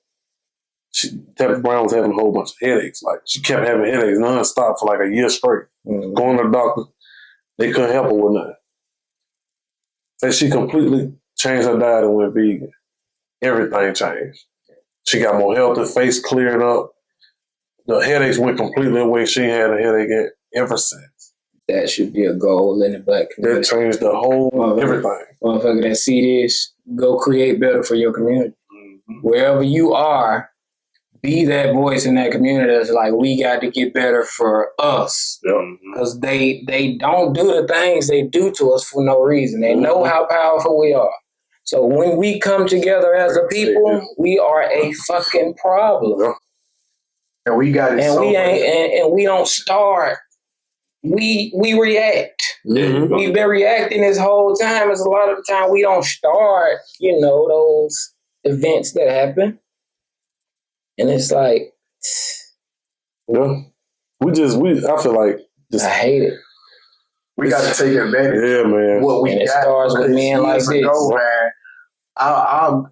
Tabitha Brown was having a whole bunch of headaches. Like she kept having headaches nonstop for like a year straight. Mm-hmm. Going to the doctor, they couldn't help her with nothing. And she completely changed her diet and went vegan. Everything changed. She got more healthy, face cleared up. The headaches went completely away. She ain't had a headache ever since. That should be a goal in the black community. That changed the whole everything. Motherfucker that see this, go create better for your community. Mm-hmm. Wherever you are, be that voice in that community that's like, we got to get better for us. Because they don't do the things they do to us for no reason. They know how powerful we are. So when we come together as a people, we are a fucking problem. And we got it. And we don't start. We react. Mm-hmm. We've been reacting this whole time. As a lot of the time we don't start, those events that happen. And it's like, I feel like I hate it. We got to take advantage. Yeah, man. What we and it got starts with men like this. Man, our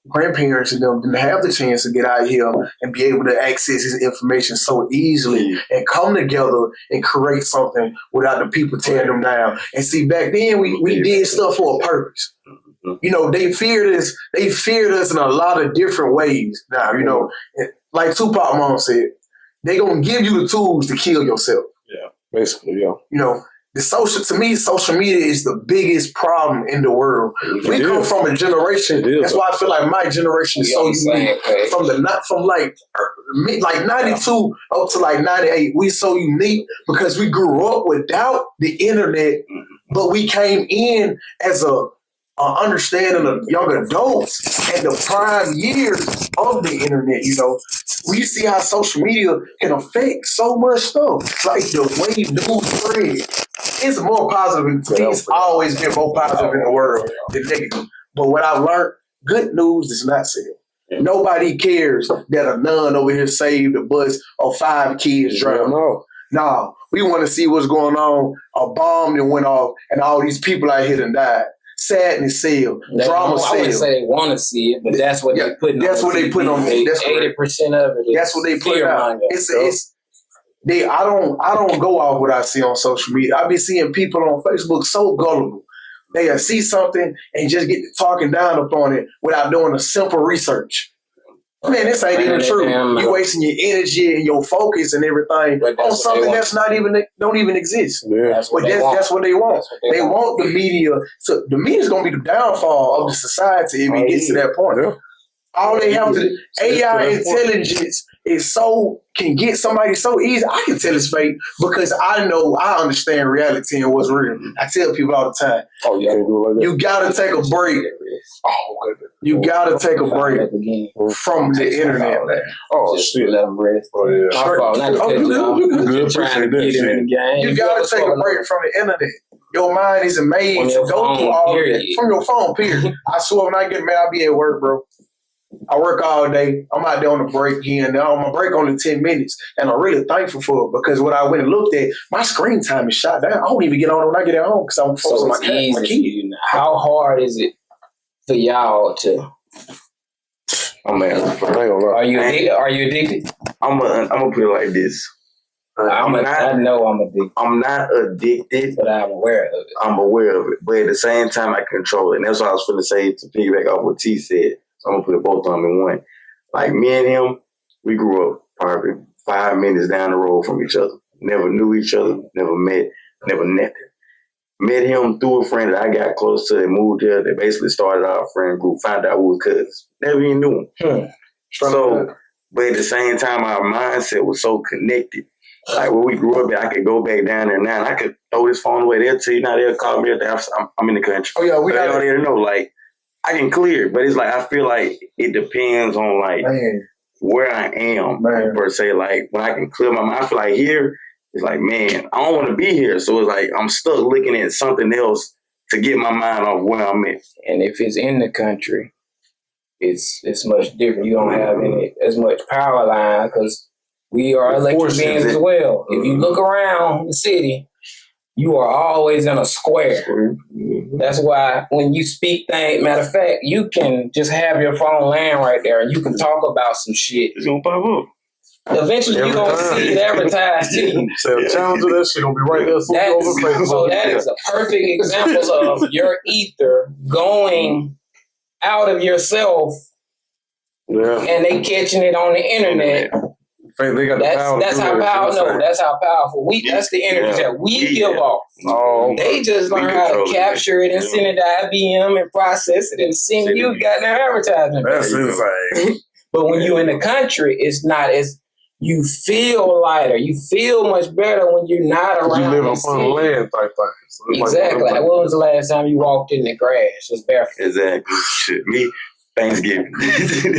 grandparents and them didn't have the chance to get out here and be able to access this information so easily and come together and create something without the people tearing them down. And see, back then we did stuff for a purpose. They feared us. They feared us in a lot of different ways. Now, like Tupac mom said, they gonna give you the tools to kill yourself. Yeah, basically, yeah. To me, social media is the biggest problem in the world. We come from a generation. That's why I feel like my generation is so unique. From 92 up to like 98, we so unique because we grew up without the internet, but we came in as a understanding of young adults and the prime years of the internet. We see how social media can affect so much stuff, like the way news spread. It's more positive. To me, it's always been more positive in the world than negative. But what I've learned, good news does not sell. Yeah. Nobody cares that a nun over here saved a bus of 5 kids drowned. No, we want to see what's going on. A bomb that went off and all these people out here that died. Sadness sell. Drama sell. I wouldn't say they want to see it, but that's what they put on. That's what they put on. 80% of it. That's what they put on. I don't go off what I see on social media. I be seeing people on Facebook so gullible. They'll see something and just get talking down upon it without doing a simple research. Man, this ain't even true. You wasting your energy and your focus and everything on something that's don't even exist. Yeah. That's what they want. They want the media. So the media's gonna be the downfall of the society if it gets to that point. Yeah. All they have to AI intelligence can get somebody so easy. I can tell it's fake because I understand reality and what's real. I tell people all the time. Oh, you can't do it like that. You gotta take a break. You gotta take a break from the internet. Oh shit! Let them rest. Oh yeah. You gotta take a break from the internet. Your mind isn't made to go through all of that from your phone. Period. I swear, when I get mad, I'll be at work, bro. I work all day. I'm out there on a break here and there. On my break only 10 minutes. And I'm really thankful for it because what I went and looked at, my screen time is shot down. I don't even get on when I get at home because I'm focused on my kid. How hard is it for y'all to... Oh man, are you addicted? I'm gonna put it like this. I know I'm addicted. I'm not addicted, but I'm aware of it. I'm aware of it, but at the same time, I control it. And that's what I was going to say to piggyback off what T said. So I'm gonna put both of them in one. Like me and him, we grew up probably 5 minutes down the road from each other. Never knew each other, never met, never nothing. met him through a friend that I got close to that moved here. That basically started our friend group. Found out we were cousins. Never even knew him. So, but at the same time, our mindset was so connected. Like where we grew up, I could go back down there now, and I could throw this phone away. They'll tell you now. They'll call me. I'm in the country. Oh yeah, we got all there to know. Like I can clear it, but it's like I feel like it depends on like where I am per se. Like when I can clear my mind, I feel like here it's like man, I don't want to be here. So it's like I'm stuck looking at something else to get my mind off where I'm at. And if it's in the country, it's much different. You don't have as much power line because we are electric beings as well. If you look around the city, you are always in a square. That's why when you speak things, matter of fact, you can just have your phone laying right there and you can talk about some shit. It's gonna pop up. Eventually you're gonna see it advertised to you. So challenge of that shit gonna be right there. So that is a perfect example of your ether going out of yourself and they catching it on the internet. They got that's how powerful. That's how powerful. That's the energy that we give off. They just learn how to capture it and send it to IBM and process it and send you goddamn advertisement. That's insane. But when you're in the country, it's not as you feel lighter. You feel much better when you're not around. You live on the land type thing. So exactly. Like, when was the last time you walked in the grass just barefoot? Exactly. Shit, me. Thanksgiving.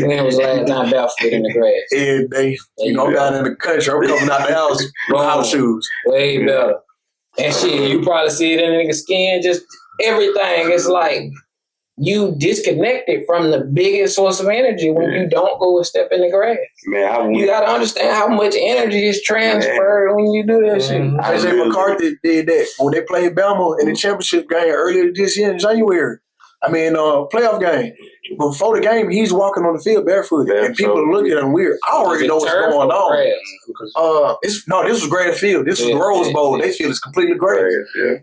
When was the last time barefoot in the grass? Every day. You know, I'm down in the country. I'm coming out the house with house shoes. Way better. And shit, you probably see it in the nigga's skin, just everything. It's like you disconnected from the biggest source of energy when you don't go and step in the grass. Man, you got to understand how much energy is transferred when you do that shit. IJ McCarthy did that when they played Bama in the championship game earlier this year in January. I mean, playoff game. Before the game, he's walking on the field barefoot, and people are looking at him weird. I already know what's going on. This was grass field. This was Rose Bowl. They feel it's completely grass.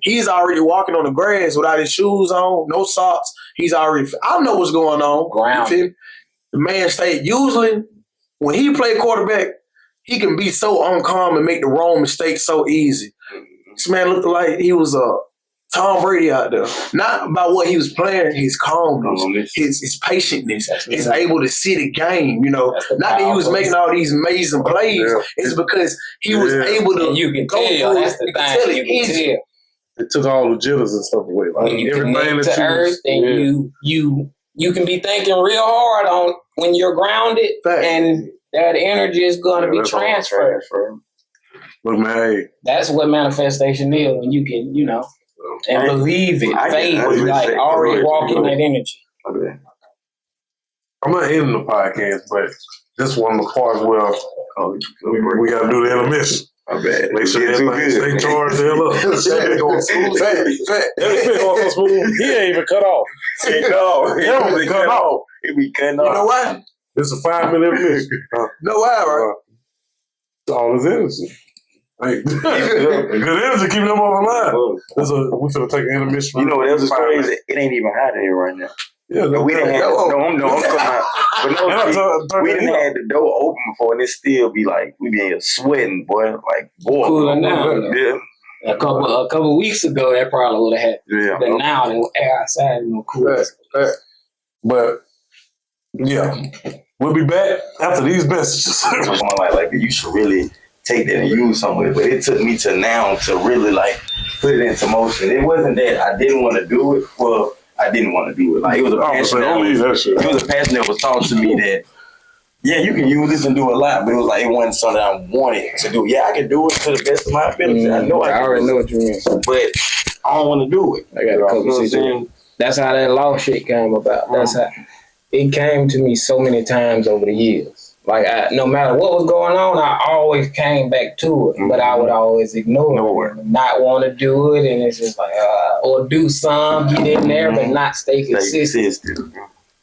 He's already walking on the grass without his shoes on, no socks. He's already. I know what's going on. The man stayed. Usually, when he played quarterback, he can be so uncalm and make the wrong mistake so easy. This man looked like he was Tom Brady out there. Not about what he was playing, his calmness, his patientness, his able to see the game, you know. Not that he was making all these amazing plays. It's because he was able to go through it. It took all the jitters and stuff away. Like when you connect to earth and you can be thinking real hard on when you're grounded and that energy is going to be transferred. Look, man, hey. That's what manifestation is when you can, you know, and believe it. Faith is like already walking that energy. I'm not ending the podcast, but this one of the parts where we got to do the intermission. Make sure everybody stay charged the hell up. That going smooth. He ain't even cut off. He ain't cut off. He be cutting off. You know what? It's a 5-minute intermission. No way, right? All his energy. Hey, good energy keeping them on the line. We finna take an intermission. You know what else is crazy? It ain't even hot in here right now. Yeah, we didn't have we didn't have the door open before, and it still be like we be here sweating, boy, like boy. Cooling down. Yeah. A couple weeks ago, that probably would have happened. Yeah. But now the air outside is more cool. But yeah, we'll be back after these messages. like you should really take that and use somewhere. But it took me to now to really like put it into motion. It wasn't that I didn't want to do it. Well, I didn't want to do it. Like it was a passion. It was a passion that was taught to me that you can use this and do a lot, but it was like it wasn't something I wanted to do. Yeah, I can do it to the best of my ability. I know I already know what you mean, but I don't want to do it. I got a couple situations. That's how that law shit came about. That's how it came to me so many times over the years. Like, no matter what was going on, I always came back to it, but I would always ignore it, not want to do it, and it's just like, or do some, get in there, but not stay consistent.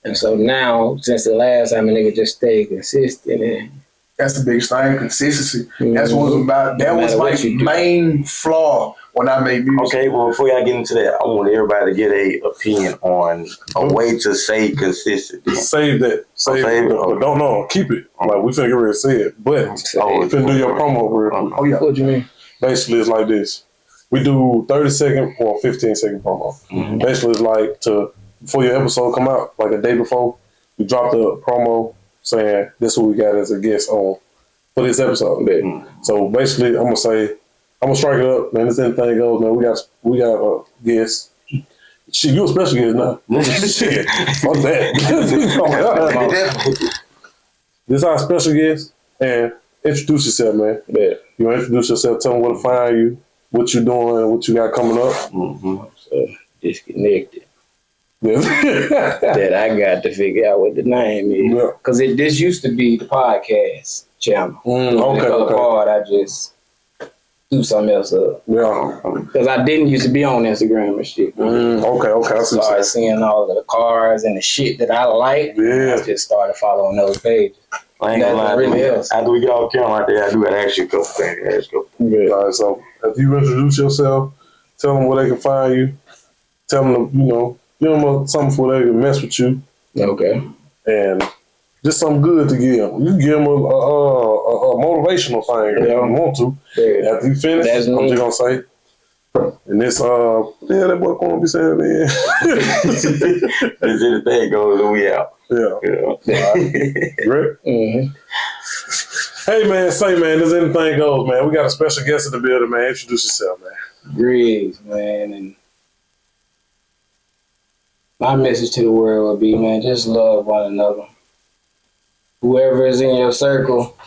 And so now, since the last time a nigga just stayed consistent, and that's the biggest thing, consistency. That's what it was about. That was my main flaw when I made music. Okay, well, before y'all get into that, I want everybody to get a opinion on a way to stay consistent. Save that. Save it. But don't know. Keep it. Like, we finna get ready to say it. But you finna do your promo real quick. Oh, yeah. What you mean? Basically, it's like this. we do 30-second or 15-second promo. Mm-hmm. Basically, it's like before your episode come out, like a day before, we drop the promo saying this is what we got as a guest on for this episode. Mm-hmm. So basically, I'm gonna strike it up, man. This anything goes, man. We got a guest. Shit, you a special guest now. Shit, fuck that. This is our special guest, and introduce yourself, man. Yeah. You want to introduce yourself, tell them where to find you, what you doing, what you got coming up. Mm-hmm. So, disconnected. That I got to figure out what the name is. Because this used to be the podcast channel. Okay. Apart, I just do something else up. Yeah. Because I didn't used to be on Instagram and shit. Okay. I started seeing all of the cars and the shit that I like. Yeah. I just started following those pages. I ain't gonna lie. Really after we get off camera out there, I do gotta ask you a couple things. Yeah. All right, so if you introduce yourself, tell them where they can find you. Tell them, give them something for they can mess with you. Okay. And just something good to give them. You can give them a motivational thing if you want to. Yeah. After you finish, I'm just gonna say. And this, that boy gonna be saying, man. As anything goes, we out. Yeah. Great. Mm-hmm. Hey, man, this anything goes, man. We got a special guest in the building, man. Introduce yourself, man. Griggs, man. And my message to the world would be, man, just love one another. Whoever is in your circle,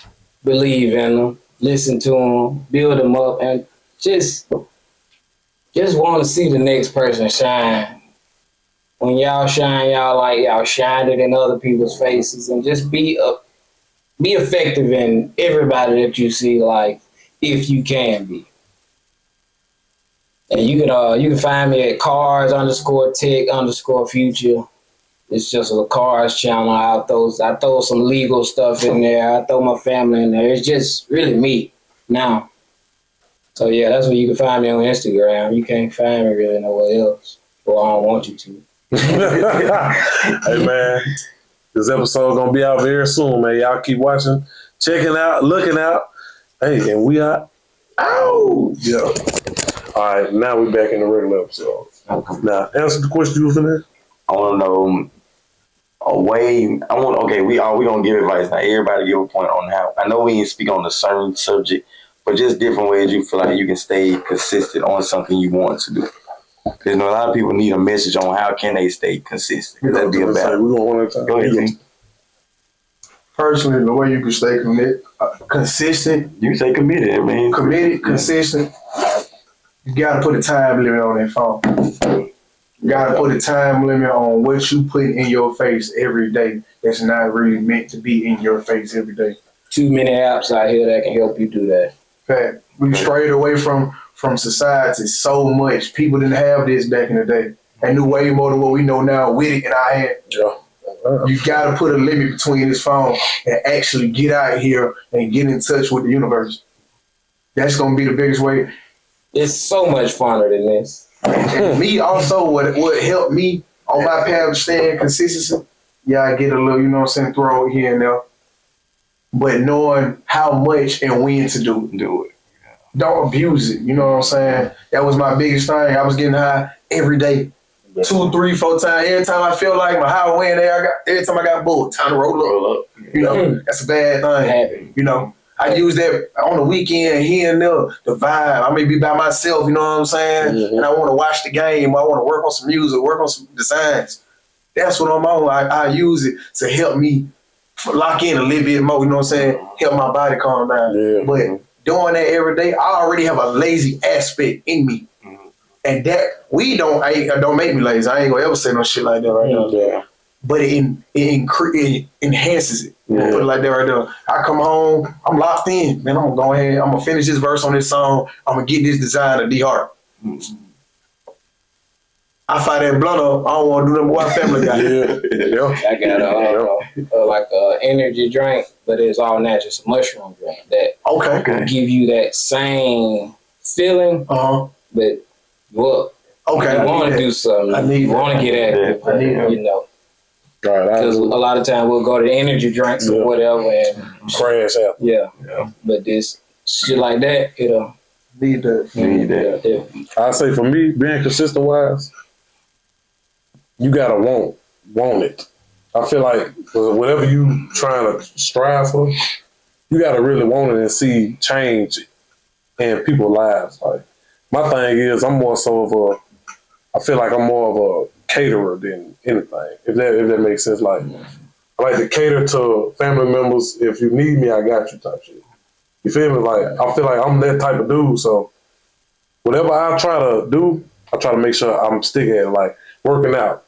believe in them, listen to them, build them up, and just want to see the next person shine. When y'all shine, y'all shine it in other people's faces, and just be effective in everybody that you see, like, if you can be. And you can find me at cars_tech_future. It's just a cars channel. I throw some legal stuff in there. I throw my family in there. It's just really me now. So yeah, that's where you can find me on Instagram. You can't find me really nowhere else. Or I don't want you to. Hey man, this episode gonna be out very soon, man. Y'all keep watching, checking out, looking out. Hey, and we are out. Yeah. All right, now we back in the regular episode. Okay. Now, answer the question you was in there. I want to know a way. We gonna give advice now. Everybody give a point on how. I know we ain't speak on a certain subject, but just different ways you feel like you can stay consistent on something you want to do. Because a lot of people need a message on how can they stay consistent. That'd be a bad. Go ahead. Personally, the way you can stay consistent. You can stay committed. I mean, consistent. You gotta put a time limit on that phone. You gotta put a time limit on what you put in your face every day. That's not really meant to be in your face every day. Too many apps out here that can help you do that. Fact. We strayed away from society so much. People didn't have this back in the day. They knew way more than what we know now with it in our hand. Yeah. You gotta put a limit between this phone and actually get out here and get in touch with the universe. That's gonna be the biggest way. It's so much funner than this. And me also, what helped me on my path of staying consistent, I get a little, throw here and there. But knowing how much and when to do it. Don't abuse it. You know what I'm saying? That was my biggest thing. I was getting high every day. 2, 3, 4 times. Every time I felt like my high went there, every time I got bored, time to roll up. That's a bad thing. I use that on the weekend here and there, the vibe. I may be by myself, you know what I'm saying? Mm-hmm. And I want to watch the game. I want to work on some music, work on some designs. That's what I'm on. I use it to help me lock in a little bit more, you know what I'm saying? Help my body calm down. Yeah. But doing that every day, I already have a lazy aspect in me. Mm-hmm. And that don't make me lazy. I ain't gonna ever say no shit like that right now. Yeah. But it enhances it. Yeah. Put it like that right there. I come home, I'm locked in. Man, I'm gonna go ahead, I'm gonna finish this verse on this song. I'm gonna get this design of D-Hart. Mm-hmm. I fire that blunt up, I don't want to do nothing but what Family Guy. I got a energy drink, but it's all natural. It's a mushroom drink that can give you that same feeling. But look, you want to do something. You want to get active. Because a lot of times we'll go to energy drinks or whatever and crash out. Yeah. But this shit like that, Need that. I say for me, being consistent wise, you gotta want it. I feel like whatever you trying to strive for, you gotta really want it and see change in people's lives. Like my thing is, I feel like I'm more of a caterer than anything. If that makes sense. Like I like to cater to family members. If you need me, I got you type shit. You feel me? Like I feel like I'm that type of dude. So whatever I try to do, I try to make sure I'm sticking at it, like working out.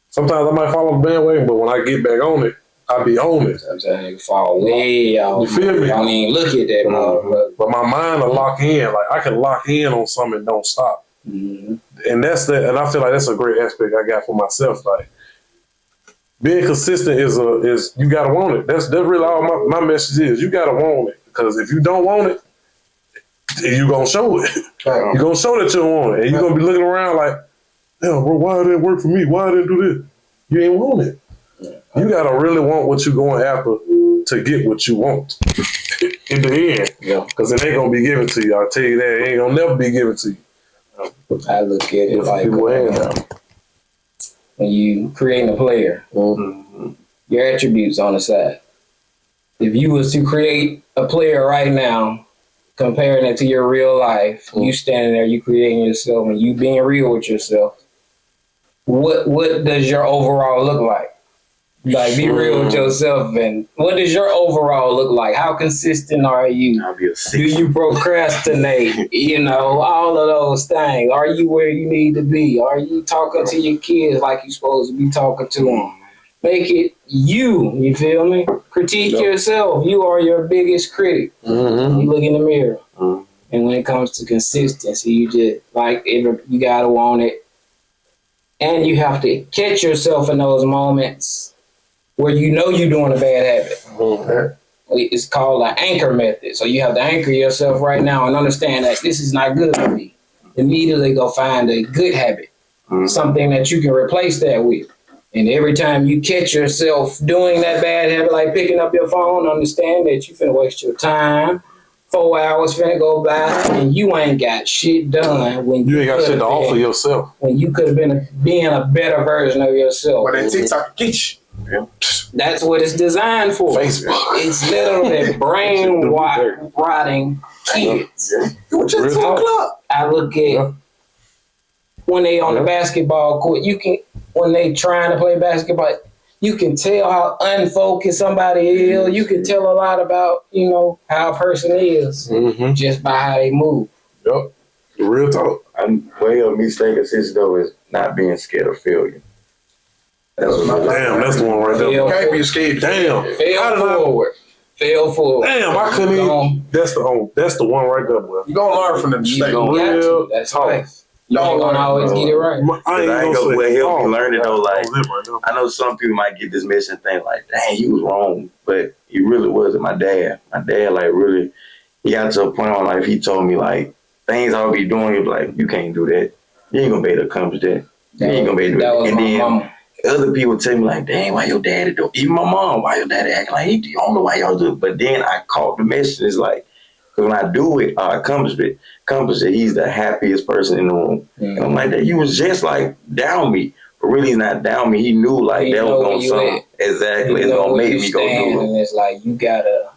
Sometimes I might fall on the bandwagon, but when I get back on it, I be on it. Sometimes you fall way out. You feel me? I don't even look at that. But my mind will lock in. Like I can lock in on something and don't stop. Mm-hmm. And and I feel like that's a great aspect I got for myself. Like being consistent is you gotta want it. That's really all my message is. You gotta want it. Because if you don't want it, you gonna show it. You're gonna show that you don't want it. And you're gonna be looking around like, damn, bro, why did it work for me? Why did it do this? You ain't want it. You gotta really want what you're going after to get what you want in the end. Yeah. Because it ain't gonna be given to you. I'll tell you that. It ain't gonna never be given to you. I look at it like when you creating a player, your attributes on the side. If you was to create a player right now, comparing it to your real life, you standing there, you creating yourself, and you being real with yourself, what does your overall look like? Like, be real with yourself, and what does your overall look like? How consistent are you? Do you procrastinate? All of those things. Are you where you need to be? Are you talking to your kids like you're supposed to be talking to them? Make it you feel me? Critique yourself. You are your biggest critic. Mm-hmm. You look in the mirror. Mm-hmm. And when it comes to consistency, you just, you gotta want it. And you have to catch yourself in those moments where you're doing a bad habit. Mm-hmm. It's called an anchor method. So you have to anchor yourself right now and understand that this is not good for me. Immediately go find a good habit, something that you can replace that with. And every time you catch yourself doing that bad habit, like picking up your phone, understand that you finna waste your time. 4 hours finna go by, and you ain't got shit done. When you ain't got shit to offer yourself. When you could have been being a better version of yourself. But that TikTok get you. Yeah. That's what it's designed for. Facebook. It's literally brain rotting kids. What you 2 o'clock? I look at when they on the basketball court, when they trying to play basketball, you can tell how unfocused somebody is. You can tell a lot about, how a person is just by how they move. Yep. Real talk. Way of me staying consistent though is not being scared of failure. That's the one right there. You can't be scared. Damn. Fail forward. Damn, I couldn't even. That's the one right there, bro. You gonna learn from the mistake. Real That's right. You ain't gonna always get it right. I ain't gonna help you learn it though. Like, I know some people might get this mission thing like, dang, you was wrong, but he really wasn't. My dad, really, he got to a point in life. He told me like things I would be doing. He'd be like, you can't do that. You ain't gonna be able to accomplish that. You ain't gonna be able to do that. And then mama. Other people tell me like, dang, why your daddy do? Even my mom, why your daddy acting like he don't know why y'all do it. But then I caught the message. It's like, because when I do it, I accomplish it. He's the happiest person in the room. And I'm like, that you was just like down me. But really he's not down me. He knew like that was going to something. Exactly. It's going to make me go do it. And it's like, you got to,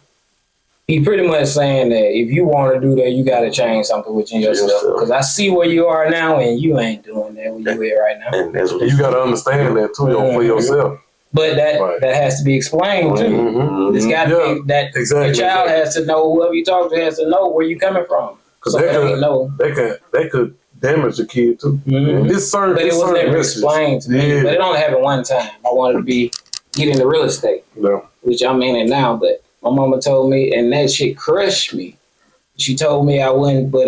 he pretty much saying that if you want to do that, you got to change something within yourself. Because I see where you are now and you ain't doing that where you at right now. And that's what you got to understand that too for yourself. But that has to be explained too. Mm-hmm. It's got to be that the child has to know, whoever you talk to has to know where you coming from. Because they could damage the kid too. Mm-hmm. But it was never explained to me. But it only happened one time. I wanted to get into real estate, which I'm in it now. But my mama told me, and that shit crushed me. She told me I wouldn't, but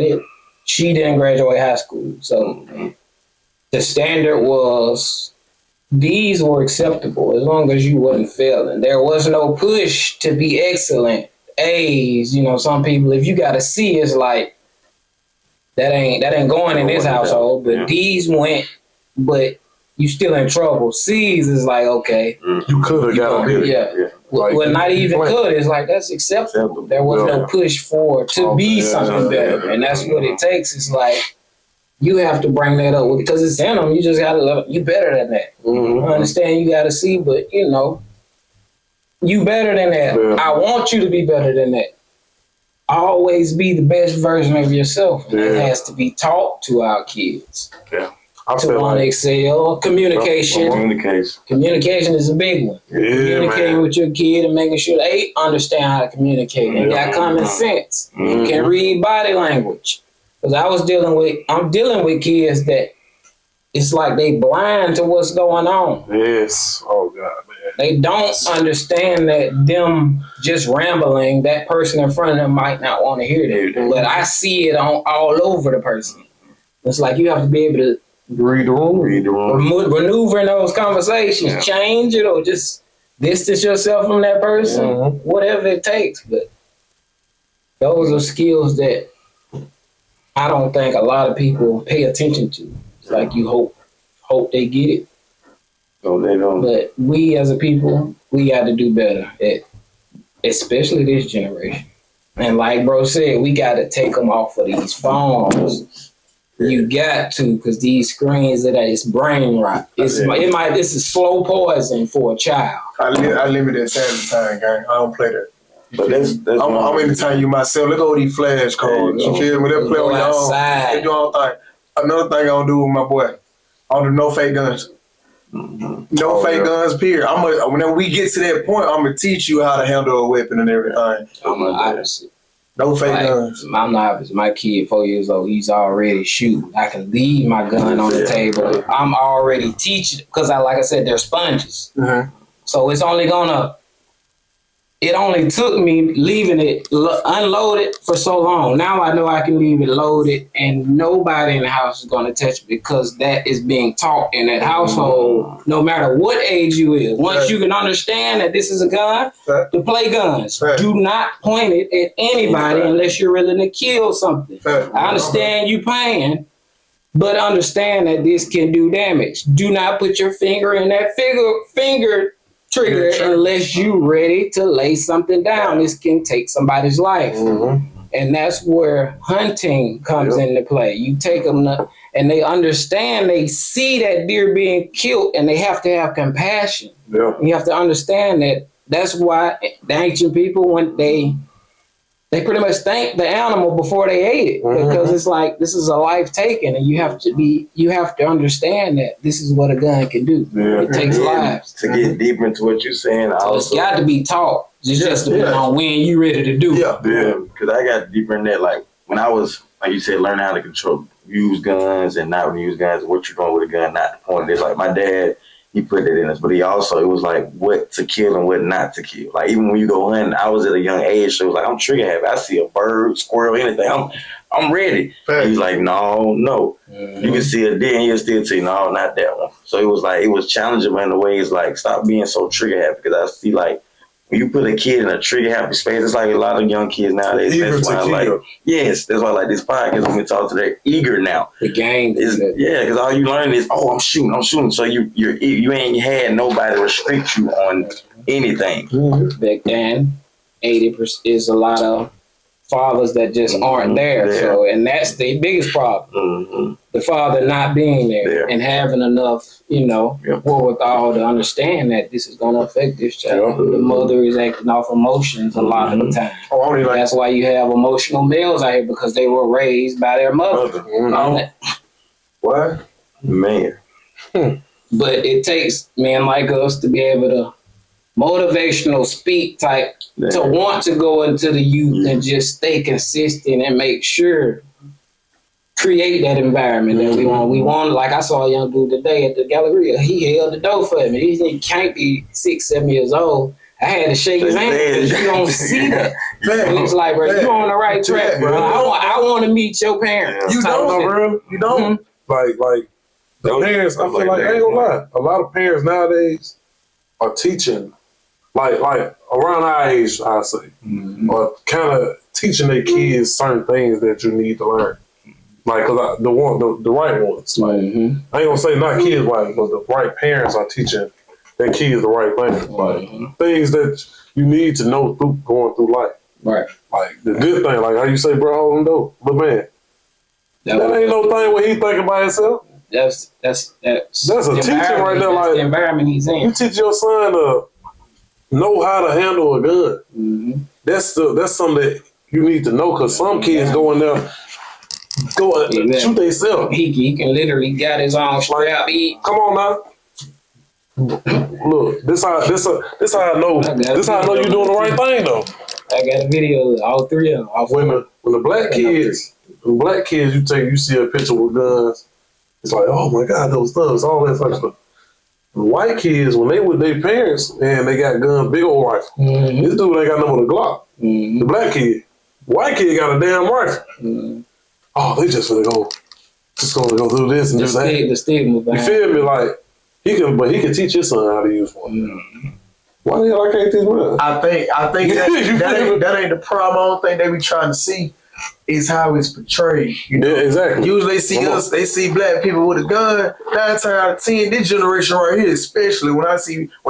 she didn't graduate high school. So the standard was, D's were acceptable as long as you wasn't failing. There was no push to be excellent. A's, some people, if you got a C, it's like, that ain't going in this household. But D's went, but you still in trouble. C's is like, okay. You could have got a bit. Yeah. Well, not even good. It's like that's acceptable. There was no push for to be something better, and that's what it takes. It's like you have to bring that up because it's in them. You just gotta love it. You better than that. I understand you gotta see, but you know, you better than that. Yeah. I want you to be better than that. Always be the best version of yourself. And that has to be taught to our kids. Yeah. To want to excel. Communication. Communication is a big one. Yeah, communicating with your kid and making sure they understand how to communicate. And got common sense. Can read body language. Because I'm dealing with kids that it's like they blind to what's going on. Yes. Oh God, man. They don't understand that them just rambling, that person in front of them might not want to hear that. But I see it all over the person. It's like you have to be able to read the room. Maneuver in those conversations, change it, or just distance yourself from that person, whatever it takes. But those are skills that I don't think a lot of people pay attention to. It's like you hope they get it. No, they don't. But we as a people, we got to do better, especially this generation. And like bro said, we got to take them off of these phones. You got to, because these screens, it's brain rot. This is slow poison for a child. I limit that time, gang. I don't play that. But I'm entertaining you myself. Look over these flashcards. You feel me? They'll play on your own. You don't think. Another thing I don't do with my boy, I don't do no fake guns. No fake guns, period. Whenever we get to that point, I'm going to teach you how to handle a weapon and everything. I'm the opposite. No fake guns. I'm the opposite. My kid, 4 years old, he's already shooting. I can leave my gun on the table. I'm already teaching, because like I said, they're sponges. So it's only it only took me leaving it unloaded for so long. Now I know I can leave it loaded and nobody in the house is going to touch it, because that is being taught in that household, no matter what age you is. Once you can understand that this is a gun, to play guns. Do not point it at anybody unless you're willing to kill something. I understand you paying, but understand that this can do damage. Do not put your finger in that finger trigger unless you're ready to lay something down. This can take somebody's life. And that's where hunting comes into play. You take them and they understand, they see that deer being killed, and they have to have compassion. You have to understand that. That's why the ancient people, when they pretty much thanked the animal before they ate it, because it's like, this is a life taken, and you have to understand that this is what a gun can do. It takes lives. To get deeper into what you're saying, so it's got to be taught. It's just depending on when you're ready to do it. Because I got deeper in that, like when I was, like you said, learning how to use guns and not use guns, what you're doing with a gun, not the point. It's like my dad, he put it in us, but it was like what to kill and what not to kill. Like even when you go hunting, I was at a young age, so it was like I'm trigger happy. I see a bird, squirrel, anything, I'm ready. He's like, no. You can see a deer and he'll still tell you, no, not that one. So it was like, it was challenging in the way. It's like, stop being so trigger happy, because I see like when you put a kid in a trigger happy space, it's like a lot of young kids nowadays. That's why that's why I like this podcast, when we talk to, they're eager now. The game is because all you learn is, I'm shooting. So you ain't had nobody restrict you on anything. Back then, 80% is a lot of fathers that just aren't there. So, and that's the biggest problem. The father not being there and having enough, wherewithal to understand that this is going to affect this child. The mother is acting off emotions a lot of the time. That's why you have emotional males out here, because they were raised by their mother. What? Man. But it takes men like us to be able to motivational speak type to want to go into the youth and just stay consistent and make sure, create that environment that we want. We want, like I saw a young dude today at the Galleria. He held the door for me. He can't be 6-7 years old. I had to shake his hand because you don't see that. It's like, bro, you're on the right track, bro. I want to meet your parents. You don't. Like the parents, I feel like, I ain't gonna lie, a lot of parents nowadays are teaching, like around our age, I say, or kind of teaching their kids certain things that you need to learn. Like, cause the right ones. Like, I ain't gonna say not kids, like, but the right parents are teaching their kids the right things. Like things that you need to know through going through life. Right. Like the good thing, like how you say, bro, hold him dope. But man, that ain't no thing when he thinking by himself. That's a teaching right there. Like the environment he's in. You teach your son to know how to handle a gun. Mm-hmm. That's something that you need to know, because some kids go in there, shoot themselves. He can literally got his own strap. Come on now. Look, this how I know. This how I know you're doing the right thing though. I got a video of all three of them. When the black kids, you see a picture with guns, it's like, oh my God, those thugs, all that type of stuff. The white kids, when they with their parents, man, they got guns, big old rifle. Mm-hmm. This dude ain't got nothing but a Glock. Mm-hmm. The black kid, white kid got a damn rifle. Mm-hmm. Oh, they just gonna go do this and do that. The stigma. You feel me? Like he can teach his son how to use one. Mm-hmm. Why the hell I can't teach one? I think that ain't the problem. I don't think they be trying to see is how it's portrayed. You know? Yeah, exactly. Usually they see black people with a gun. 9 times out of 10, this generation right here, especially when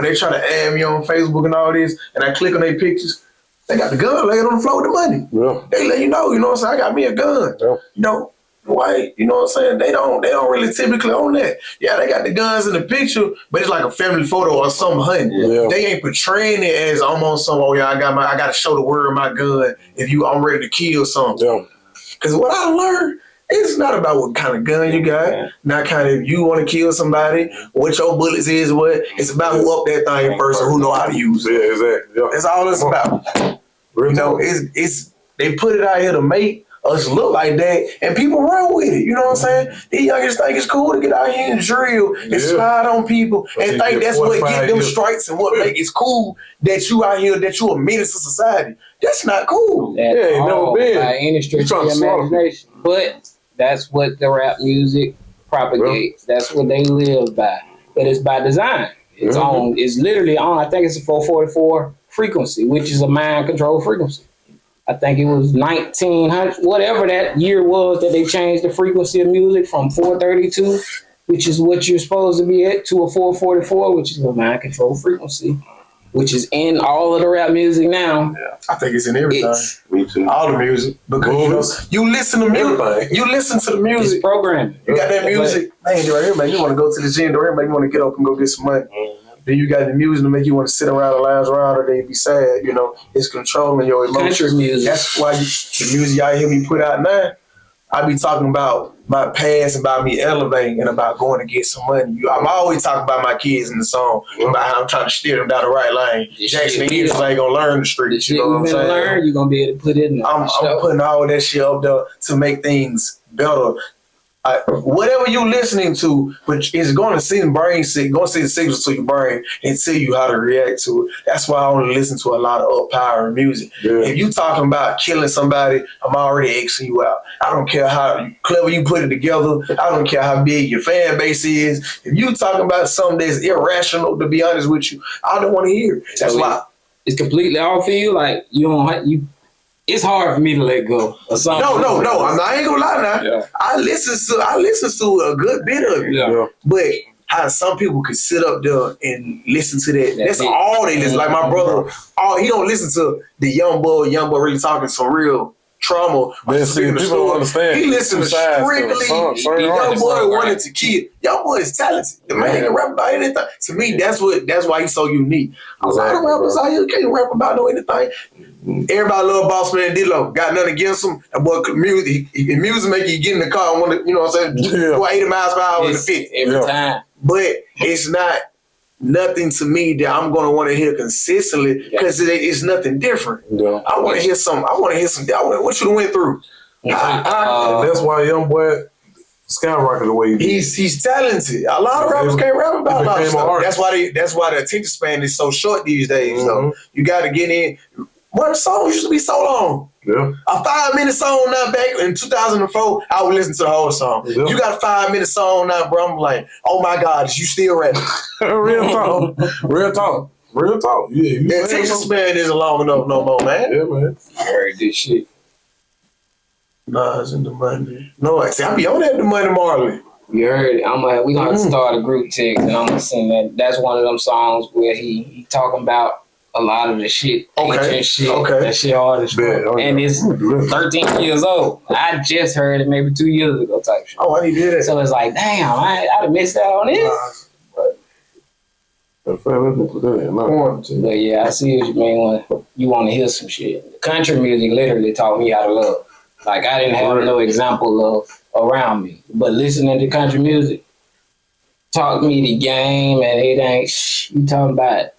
they try to add me on Facebook and all this, and I click on their pictures, they got the gun laying on the floor with the money. Yeah. They let you know what I'm saying? I got me a gun. Yeah. You know, white, you know what I'm saying? They don't really typically own that. Yeah, they got the guns in the picture, but it's like a family photo or something hunting. Yeah. They ain't portraying it as almost some, oh yeah, I got to show the world my gun if I'm ready to kill something. Yeah. Because what I learned, it's not about what kind of gun you got, not kind of you want to kill somebody, what your bullets is, what. It's about who up that thing first and who know how to use it. Yeah, exactly. Yeah. That's all it's about. You know, it's they put it out here to make us look like that, and people run with it. You know what I'm saying? These youngsters think it's cool to get out here and drill and slide on people and think that's what get them strikes and what make it cool that you out here, that you a menace to society. That's not cool. That's ain't never been. By any stretch of the imagination. But that's what the rap music propagates. That's what they live by. But it's by design. It's on. It's literally on. I think it's a 444 frequency, which is a mind control frequency. I think it was 1900, whatever that year was, that they changed the frequency of music from 432, which is what you're supposed to be at, to a 444, which is a mind control frequency, which is in all of the rap music now. Yeah, I think it's in everything. Me too. All the music. Because you listen to music. You listen to the music. It's programming. You got that music. Man, right here, man, you want to go to the gym. Right here, man, you want to get up and go get some money. Then you got the music to make you want to sit around and lounge around or they be sad. You know, it's controlling your emotions. Country music. That's why the music y'all hear me put out now, I be talking about my past, about me elevating, and about going to get some money. I'm always talking about my kids in the song, about how I'm trying to steer them down the right lane. Jackson Eagles ain't gonna learn the streets. You know what I'm saying? Learn, you're gonna be able to put it in there. I'm putting all that shit up there to make things better. Whatever you're listening to, but it's going to send going to send signals to your brain and tell you how to react to it. That's why I only listen to a lot of up-power music. Yeah. If you talking about killing somebody, I'm already Xing you out. I don't care how clever you put it together. I don't care how big your fan base is. If you talking about something that's irrational, to be honest with you, I don't want to hear it. That's why. It's completely off for you. Like, it's hard for me to let go of something. No. I ain't gonna lie now. Yeah. I listen to a good bit of it. Yeah. But how some people could sit up there and listen to that. That's all they listen. Like my brother, he don't listen to the young boy really talking some real trauma. People don't understand. He listens to strictly the young boy wanted to kill. Young boy is talented. The man can rap about anything. To me, that's why he's so unique. A lot of rappers out here can't rap about anything. Everybody love Boss Man D-Lo. Got nothing against him. That boy music make you get in the car and want to, you know what I'm saying, go 80 miles per hour in the 50. Every time. But it's not nothing to me that I'm going to want to hear consistently because it's nothing different. Yeah. I want to hear some. What you went through. And that's why young boy skyrocketed the way he is. He's talented. A lot of rappers can't rap about a lot of stuff. That's why the attention span is so short these days. So you got to get in. One song used to be so long. Yeah. A 5-minute song now back in 2004, I would listen to the whole song. Yeah. You got a 5-minute song now, bro. I'm like, oh my God, is you still rapping? Real talk. Yeah. The attention span isn't long enough no more, man. Yeah, man. I heard this shit. Nas and the Money. No, see, I be on that the Money Marley. You heard it. We gonna start a group text and I'm gonna sing that. That's one of them songs where he talking about a lot of the shit, ancient shit, that shit hard as fuck. And it's 13 years old. I just heard it maybe 2 years ago type shit. Oh, I didn't do that. So it's like, damn, I'd have missed out on this. But yeah, I see what you mean when you want to hear some shit. Country music literally taught me how to love. Like, I didn't have no example of around me. But listening to country music taught me the game, and it ain't you talking about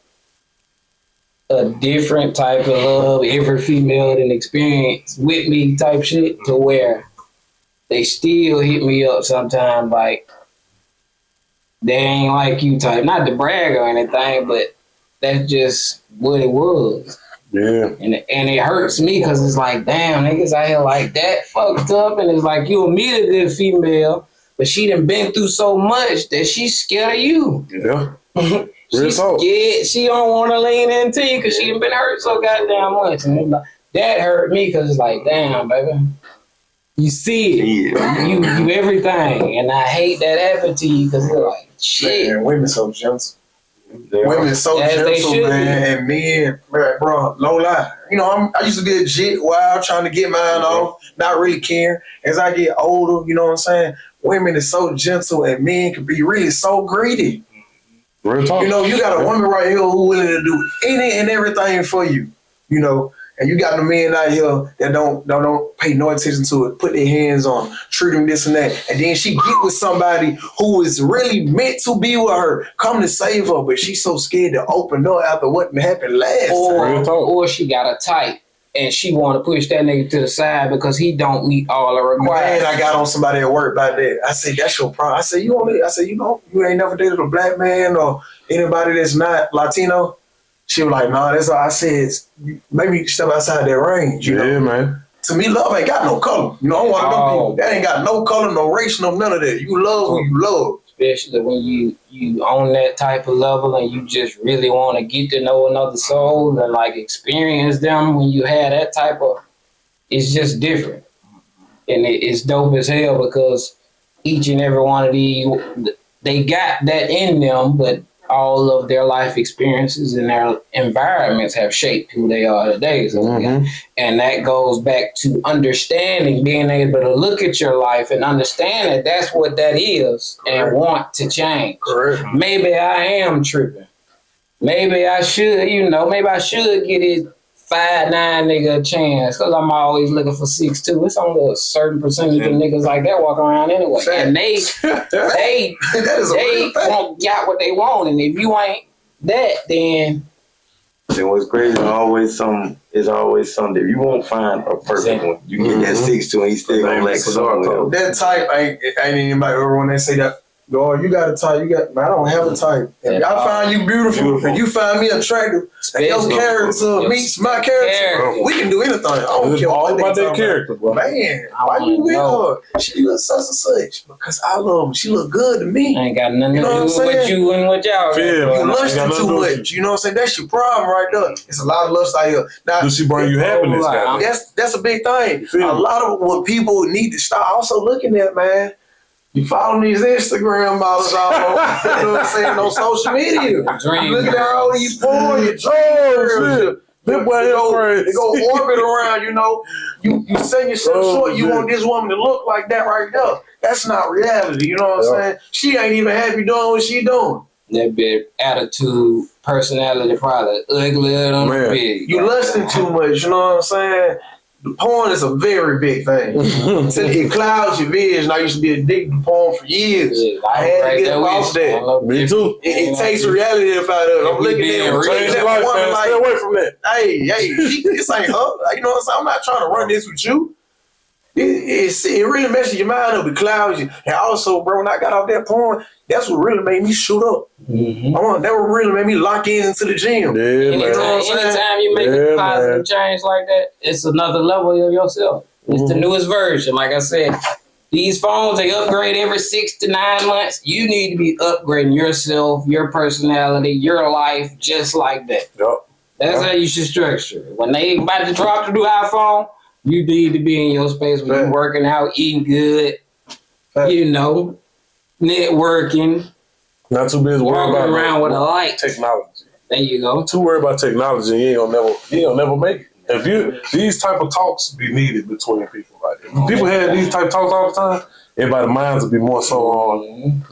a different type of love every female didn't experience with me type shit, to where they still hit me up sometimes like they ain't like you type. Not to brag or anything, but that's just what it was. Yeah. And it hurts me because it's like, damn, niggas out here like that fucked up, and it's like you'll meet a good female, but she done been through so much that she's scared of you. Yeah. She's scared. She don't want to lean into you because she done been hurt so goddamn much. And like, that hurt me because it's like, damn, baby. You see it. Yeah. You everything. And I hate that happened to you because it's like, shit. Man, women so gentle. Women so gentle, man. And men, bro, no lie. You know, I used to be a jit wild trying to get mine off, not really caring. As I get older, you know what I'm saying? Women is so gentle, and men can be really so greedy. Real talk. You know, you got a woman right here who willing to do any and everything for you, you know, and you got the men out here that don't pay no attention to it, put their hands on, treat them this and that, and then she get with somebody who is really meant to be with her, come to save her, but she's so scared to open up after what happened last time. Or she got a type, and she want to push that nigga to the side because he don't meet all the requirements. Man, I got on somebody at work about that. I said, that's your problem. I said, you ain't never dated a black man or anybody that's not Latino? She was like, nah, that's all. I said, maybe step outside that range. You know? Man. To me, love ain't got no color. You know, I'm one of them people. That ain't got no color, no race, no none of that. You love who you love. Especially when you on that type of level and you just really want to get to know another soul and like experience them. When you have that type of, it's just different, and it's dope as hell because each and every one of these, they got that in them, but all of their life experiences and their environments have shaped who they are today. So, and that goes back to understanding, being able to look at your life and understand that that's what that is and want to change. Maybe I am tripping. Maybe I should, maybe I should get it 5'9" nigga a chance because I'm always looking for 6'2". It's only a certain percentage of niggas like that walk around anyway. And they got what they want. And if you ain't that, then what's crazy is always something. You won't find a perfect one. You get that 6'2" and he's still gonna like something. That type ain't anybody ever when they say that. Yo, you got a type. I don't have a type. If I find you beautiful and you find me attractive, and your character meets my character, we can do anything. I don't care all what about that character, bro. Man, why you with her? She looks such and such because I love her. She look good to me. I ain't got nothing to do with you and what y'all. You lusting too much. You know what I'm saying? That's your problem right there. It's a lot of lust out here. Now, does she bring you happiness? That's a big thing. A lot of what people need to start also looking at, man. You follow these Instagram models all over, you know what I'm saying, on social media. You look at all these porn, your dreams. They go orbit around, you know. You sell yourself short, you want this woman to look like that right there. That's not reality, you know what I'm saying? She ain't even happy doing what she doing. That big attitude, personality, probably uglier than big. You lusting too much, you know what I'm saying? The porn is a very big thing. It clouds your vision. I used to be addicted to porn for years. I had to get off that. Me too. It takes reality about it. I'm looking at that woman like, stay away from that. Hey, this ain't her. You know what I'm saying? I'm not trying to run this with you. It really messes your mind up. It clouds you. And also, bro, when I got off that porn, that's what really made me shoot up. That what really made me lock into the gym. Anytime you make a positive change like that, it's another level of yourself. It's the newest version. Like I said, these phones, they upgrade every 6 to 9 months. You need to be upgrading yourself, your personality, your life, just like that. That's how you should structure it. When they about to drop the new iPhone, you need to be in your space when you're working out, eating good, networking. Not too busy walking around with a light. Technology. There you go. Too worried about technology, you ain't gonna never make it. If these type of talks be needed between people, like if people had these type of talks all the time, everybody's minds would be more so on.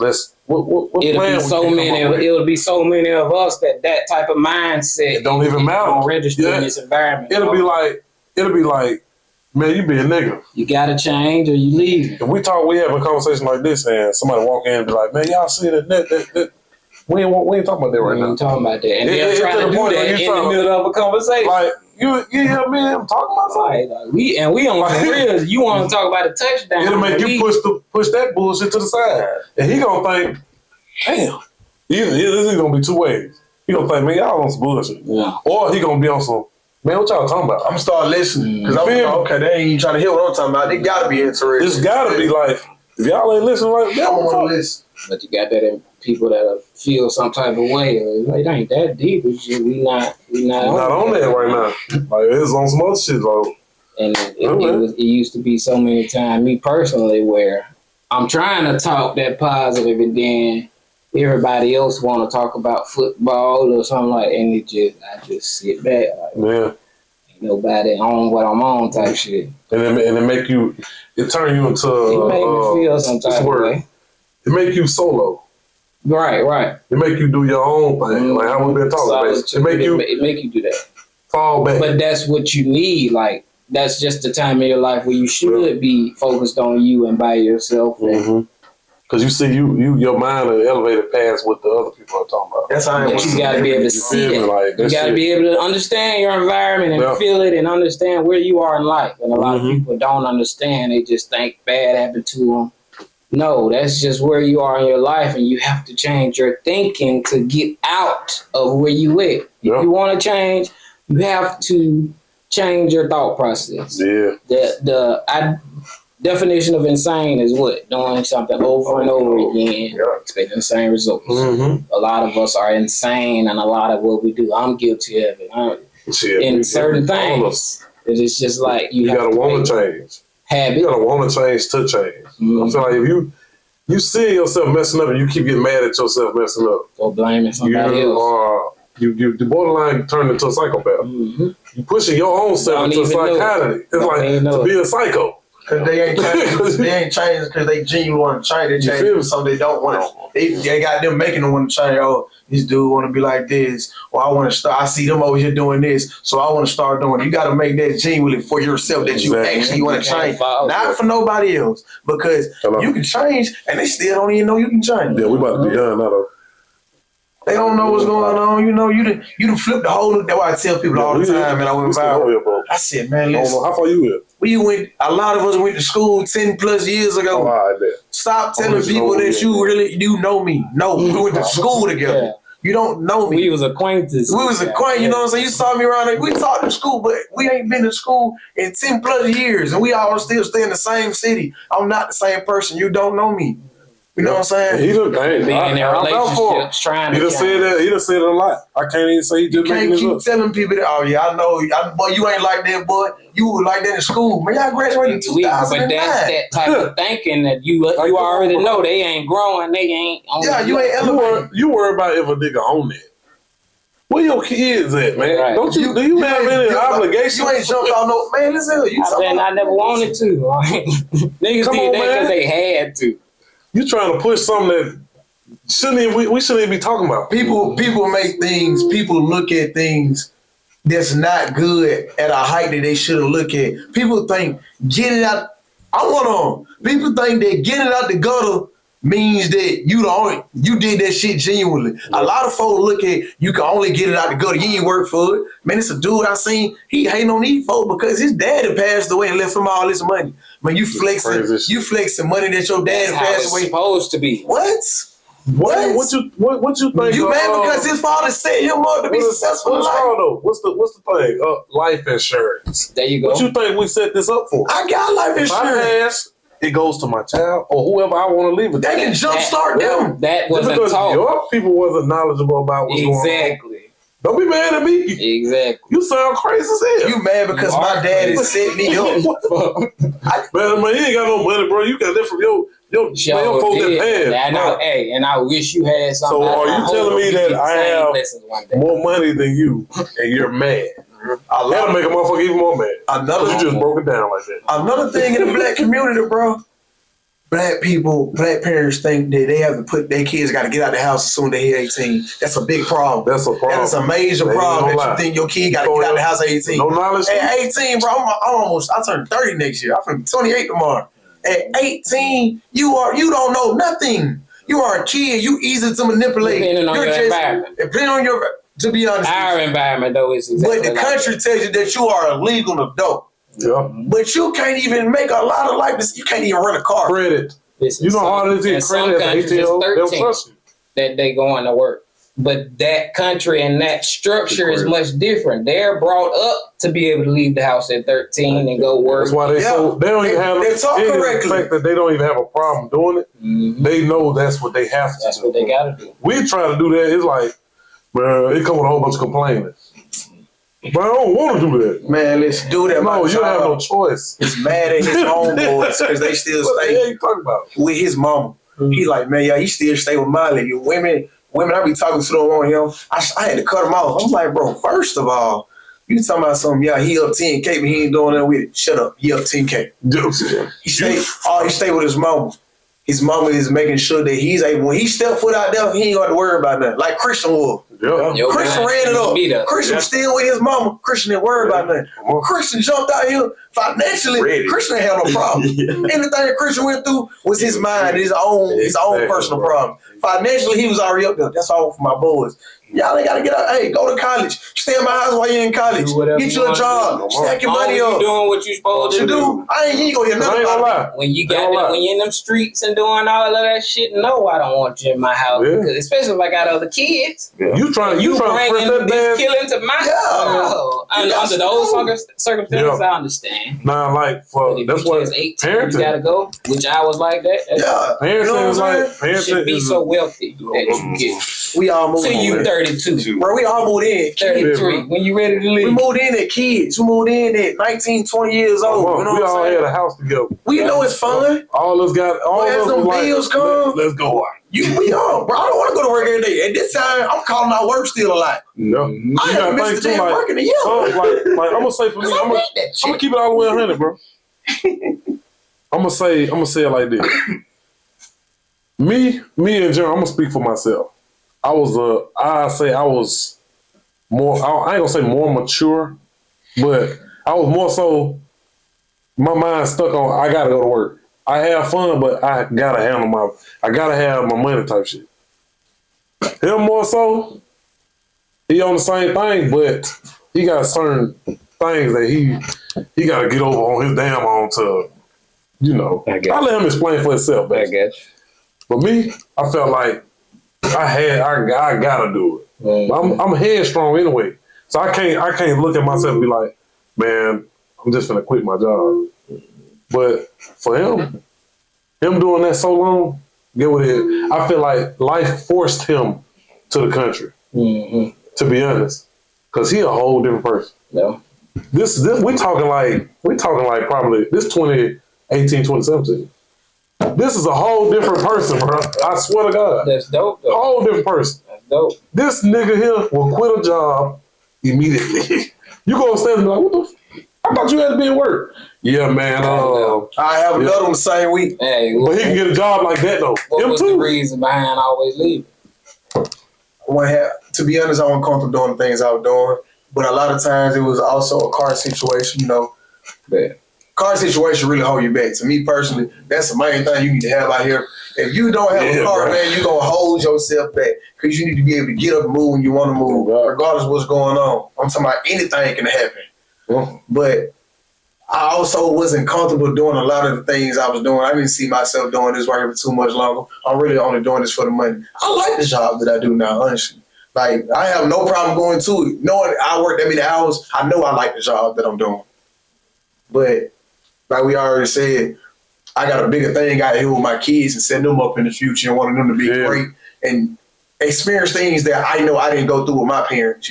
It'll be so many of us that type of mindset it don't even matter. Don't register in this environment. It'll be like, man, you be a nigga. You gotta change or you leave. If we have a conversation like this and somebody walk in and be like, man, y'all see that we ain't talking about that right now. We ain't talking about that. And they're trying to do that in the middle of a conversation. Like, you hear me? I'm talking about something. Like, we on real. You want to talk about a touchdown. It'll make you push that bullshit to the side. And he gonna think, damn, this is gonna be two ways. He gonna think, man, y'all on some bullshit. Yeah. Or he gonna be on some, man, what y'all talking about? I'm gonna start listening. Because okay, they ain't even trying to hear what I'm talking about. They gotta be interested. It's gotta be like, if y'all ain't listening like that, I don't want to listen. But you got that in people that feel some type of way. It ain't that deep. It's just, we not on that right now. Like, it's on some other shit, though. And it used to be so many times, me personally, where I'm trying to talk that positive, and then everybody else want to talk about football or something like, and I just sit back. Like, ain't nobody on what I'm on type shit. And it turn you into. It made me feel some type of way. It make you solo. Right. It make you do your own thing, like how we've been talking about. It make you do that. Fall back. But that's what you need. Like, that's just the time in your life where you should be focused on you and by yourself. Because you see, your mind is elevated past what the other people are talking about. That's how you got to be able to see it. Like, you got to be able to understand your environment and feel it and understand where you are in life. And a lot of people don't understand. They just think bad happened to them. No, that's just where you are in your life, and you have to change your thinking to get out of where you live. If you want to change, you have to change your thought process. Yeah. The definition of insane is what? Doing something over and over again, expecting the same results. A lot of us are insane, and a lot of what we do, I'm guilty of it. In certain things, it's just like you gotta want to change. You gotta want to change to change. I feel like if you see yourself messing up and you keep getting mad at yourself messing up, or blaming somebody else, you borderline turn into a psychopath. You pushing your own self into psychotic. It's like to be a psycho. Because they ain't changing because they genuinely want to change. They change because something they don't want to. They got them making them want to change. Oh, this dude want to be like this. Or I want to start. I see them over here doing this, so I want to start doing it. You got to make that genuinely for yourself that you actually want to change. Not for nobody else. Because you can change and they still don't even know you can change. Yeah, we about to be done now, though. They don't know what's going on. You know, you done flipped the whole. That's why I tell people all the time, and I went viral. I said, man, listen. How far you went? A lot of us went to school 10 plus years ago. Stop telling people that you know me. No, we went to school together. Yeah. You don't know me. We was acquaintances. You know what I'm saying? You saw me around there. We talked in school, but we ain't been to school in 10 plus years, and we all still stay in the same city. I'm not the same person. You don't know me. You know what I'm saying? He done relationships trying to. He done said it a lot. I can't even say he just making this up. You can't keep telling people that. Oh yeah, I know. Boy, you ain't like that, boy. You were like that in school. Man, y'all graduated in 2009. But that's that type of thinking that you already know they ain't growing. They ain't. You ain't elevating. You worry about if a nigga on that. Where your kids at, man? Right. Do you have any obligations? You ain't jumped on no man. Listen, I never wanted to. Niggas did that because they had to. You trying to push something that we shouldn't even be talking about. People make things. People look at things that's not good at a height that they shouldn't look at. People think get it out. People think that getting it out the gutter means that you did that shit genuinely. Yeah. A lot of folks look at you can only get it out the gutter. You ain't work for it. Man, it's a dude I seen. He hating on these folks because his daddy passed away and left him all this money. Man, you flexing money that your daddy passed away. It's supposed to be. What? What you think? You mad because his father set him up to be successful in life? What's the thing? Life insurance. There you go. What you think we set this up for? I got life insurance. It goes to my child or whoever I want to leave it. They can jumpstart them. That wasn't taught. Your people wasn't knowledgeable about what's going on. Exactly. Don't be mad at me. Exactly. You sound crazy as hell. You mad because my daddy set me up. Man, you ain't got no money, bro. You got that from Your folks that pass. And I wish you had something. So are you telling me that I have more money than you and you're mad? That'll make a motherfucker even more mad. You just broke it down like that. Another thing in the black community, bro. Black parents think that they have to put their kids got to get out of the house as soon as they hit 18. That's a big problem. That's a problem. That's a major problem that you think your kid got to get out of the house at 18. No knowledge. At 18, bro, I turn 30 next year. I'm 28 tomorrow. At 18, you don't know nothing. You are a kid. You easy to manipulate. Depending on your environment. Depending on your, to be honest. Our environment, though, is exactly but the country tells you that you are a legal adult. Yeah. But you can't even make a lot of life. You can't even run a car. Credit. You know how hard it is to get credit at 18? They'll trust you. That they going to work. But that country and that structure is much different. They're brought up to be able to leave the house at 13 and go work. That's why they don't even have they talk correctly. The fact that they don't even have a problem doing it. Mm-hmm. They know that's what they have to do. That's what they got to do. We try to do that. It's like, man, it comes with a whole bunch of complaining. But I don't want to do that. Man, let's do that. No, you have no choice. He's mad at his homeboys because they still stay you talking about? With his mama. Mm-hmm. He like, man, he still stay with my lady. Women, I be talking to them on him. I had to cut him off. I'm like, bro, first of all, you talking about something, he up 10K, but he ain't doing nothing with it. Shut up. He up 10K. He stay with his mama. His mama is making sure that he's able, when he step foot out there, he ain't got to worry about nothing. Like Christian was. Yep. Christian ran it up. Christian still with his mama. Christian didn't worry about nothing. Christian jumped out here financially. Christian ain't had no problem. Anything that Christian went through was his mind, his own personal problem. Financially, he was already up there. That's all for my boys. Y'all ain't got to get out. Hey, go to college. Stay in my house while you're in college. Get you a job. Stack your money up. You doing what you supposed to do. You ain't gonna hear nothing about it. When you in them streets and doing all of that shit, no, I don't want you in my house. Yeah. Because especially if I got other kids. Yeah. You trying to bring this killing to my house. Under those circumstances, I understand. Nah, like that's what 18, parenting. You gotta go, which I was like that. Parenting is like parenting should be so wealthy that you get. We all moved in. You 32. Bro, we all moved in. 33. When you ready to leave. We moved in at kids. We moved in at 19, 20 years old. You know we what all I'm had a house together. We know it's fun. All us them bills come. Let's go. We are. Bro, I don't want to go to work every day. At this time, I'm calling out work still a lot. No. I haven't missed a day work in a year. I'm going to say for me, I'm going to keep it all the way 100, bro. I'm going to say it like this. Me and John, I'm going to speak for myself. I was more, I ain't gonna say more mature, but I was more so, my mind stuck on, I gotta go to work. I have fun, but I gotta have my money type shit. Him more so, he on the same thing, but he got certain things that he gotta get over on his damn own to, I let him explain for himself, basically. I guess. But me, I felt like, I gotta do it. I'm headstrong anyway, so I can't look at myself and be like, man, I'm just gonna quit my job. But for him doing that so long, get what it is. I feel like life forced him to the country. Mm-hmm. To be honest, because he a whole different person. Yeah. This we talking like probably this 2018, 2017. This is a whole different person, bro. I swear to God. That's dope, though. A whole different person. That's dope. This nigga here will quit a job immediately. You gonna stand and be like, what the I thought you had to be at work. Yeah, man. I have another one the same week. Hey, but he can get a job like that, though. What was the reason behind always leaving? To be honest, I wasn't comfortable doing the things I was doing. But a lot of times it was also a car situation, Yeah. Car situation really hold you back. To me personally, that's the main thing you need to have out here. If you don't have a car, man, you're going to hold yourself back because you need to be able to get up and move when you want to move, regardless of what's going on. I'm talking about anything can happen. Yeah. But I also wasn't comfortable doing a lot of the things I was doing. I didn't see myself doing this work for too much longer. I'm really only doing this for the money. I like the job that I do now, honestly. Like, I have no problem going to it. Knowing I work that many hours, I know I like the job that I'm doing. But like we already said, I got a bigger thing out here with my kids and setting them up in the future and wanting them to be great and experience things that I know I didn't go through with my parents,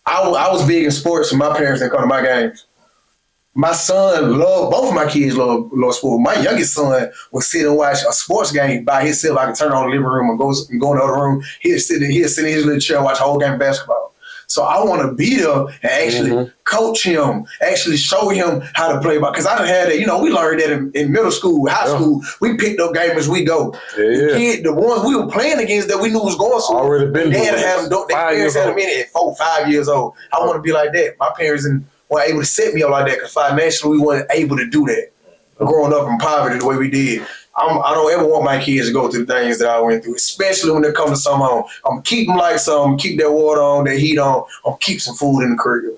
I was big in sports and my parents didn't come to my games. My son both of my kids love sport. My youngest son will sit and watch a sports game by himself. I can turn on the living room and go in the other room. He'll sit in his little chair and watch a whole game of basketball. So I want to be there and actually coach him, actually show him how to play ball. Because I done had that, we learned that in middle school, high school. We picked up games as we go. The ones we were playing against that we knew was going somewhere. Already been Dad had them, their parents had them in at 4, 5 years old. I want to be like that. My parents weren't able to set me up like that because financially we weren't able to do that. Growing up in poverty the way we did. I don't ever want my kids to go through the things that I went through, especially when it comes to some home. I'm going to keep them like something, keep that water on, that heat on. I'm going to keep some food in the crib.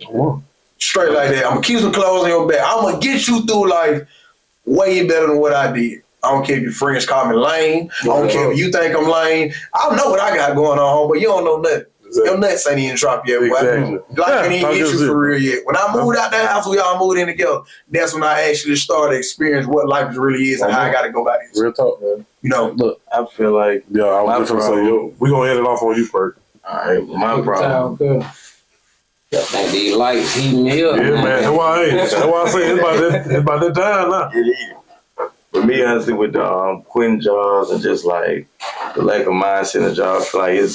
Straight like that. I'm going to keep some clothes on your back. I'm going to get you through life way better than what I did. I don't care if your friends call me lame. I don't care if you think I'm lame. I know what I got going on, but you don't know nothing. Exactly. Your nuts ain't even dropped yet. Exactly. Life ain't even hit you for real yet. When I moved out that house, we all moved in together. That's when I actually started to experience what life really is and how I got to go about it. Real talk, man. Look, I feel like I was just gonna say, we're gonna end it off on you, Perk. All right, my problem. I think these lights heating me up. Yeah, man. That's why I say it's about that time now. It is. For me, honestly, with the quitting jobs and just like the lack of mindset in the job, I feel like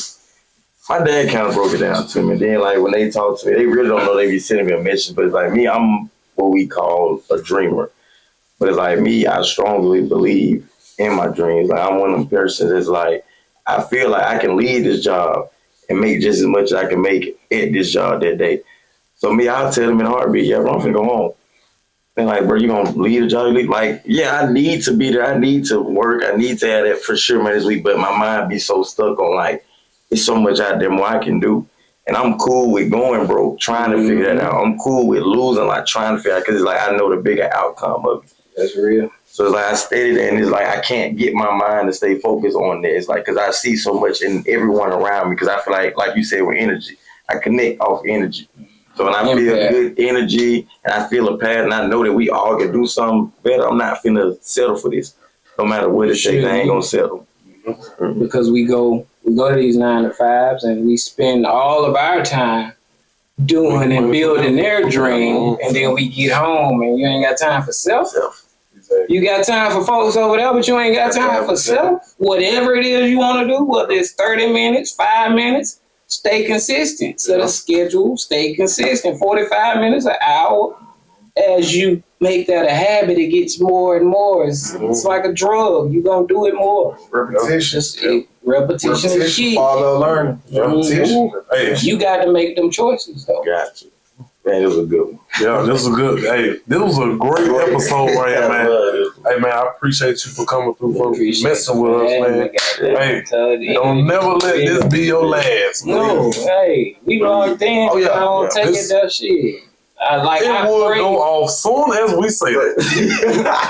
my dad kind of broke it down to me. Then, like, when they talk to me, they really don't know they be sending me a message. But it's like me, I'm what we call a dreamer. But it's like me, I strongly believe in my dreams. Like, I'm one of them persons that's like, I feel like I can leave this job and make just as much as I can make at this job that day. So me, I'll tell them in a heartbeat, yeah, bro, I'm finna go home. And like, bro, you gonna leave the job? Like, yeah, I need to be there. I need to work. I need to have that for sure, man, this week. But my mind be so stuck on like, there's so much out there more I can do. And I'm cool with going broke, trying to figure that out. I'm cool with losing, like trying to figure out, because it's like I know the bigger outcome of it. That's real. So it's like I stated there, and it's like I can't get my mind to stay focused on this. It's like, because I see so much in everyone around me, because I feel like you said, with energy, I connect off energy. So when I feel good energy and I feel a pattern, I know that we all can do something better. I'm not finna settle for this. No matter what it takes, I ain't gonna settle. Because we go to these 9 to 5s and we spend all of our time doing and building their dream, and then we get home and you ain't got time for self. You got time for folks over there, but you ain't got time for self. Whatever it is you want to do, whether it's 30 minutes, 5 minutes, stay consistent. Set a schedule, stay consistent. 45 minutes, an hour. As you make that a habit, it gets more and more. It's like a drug. You're going to do it more. Repetition. Repetition is key. Follow learning. Repetition. Hey. You got to make them choices, though. Got you. Man, it was a good one. Yeah, this was good. Hey, this was a great episode right here, man. Hey, man, I appreciate you for coming through, for messing with us, man. Hey, don't never let this be your last. No, hey, we locked in. I don't take it that shit. It will go off soon as we say that.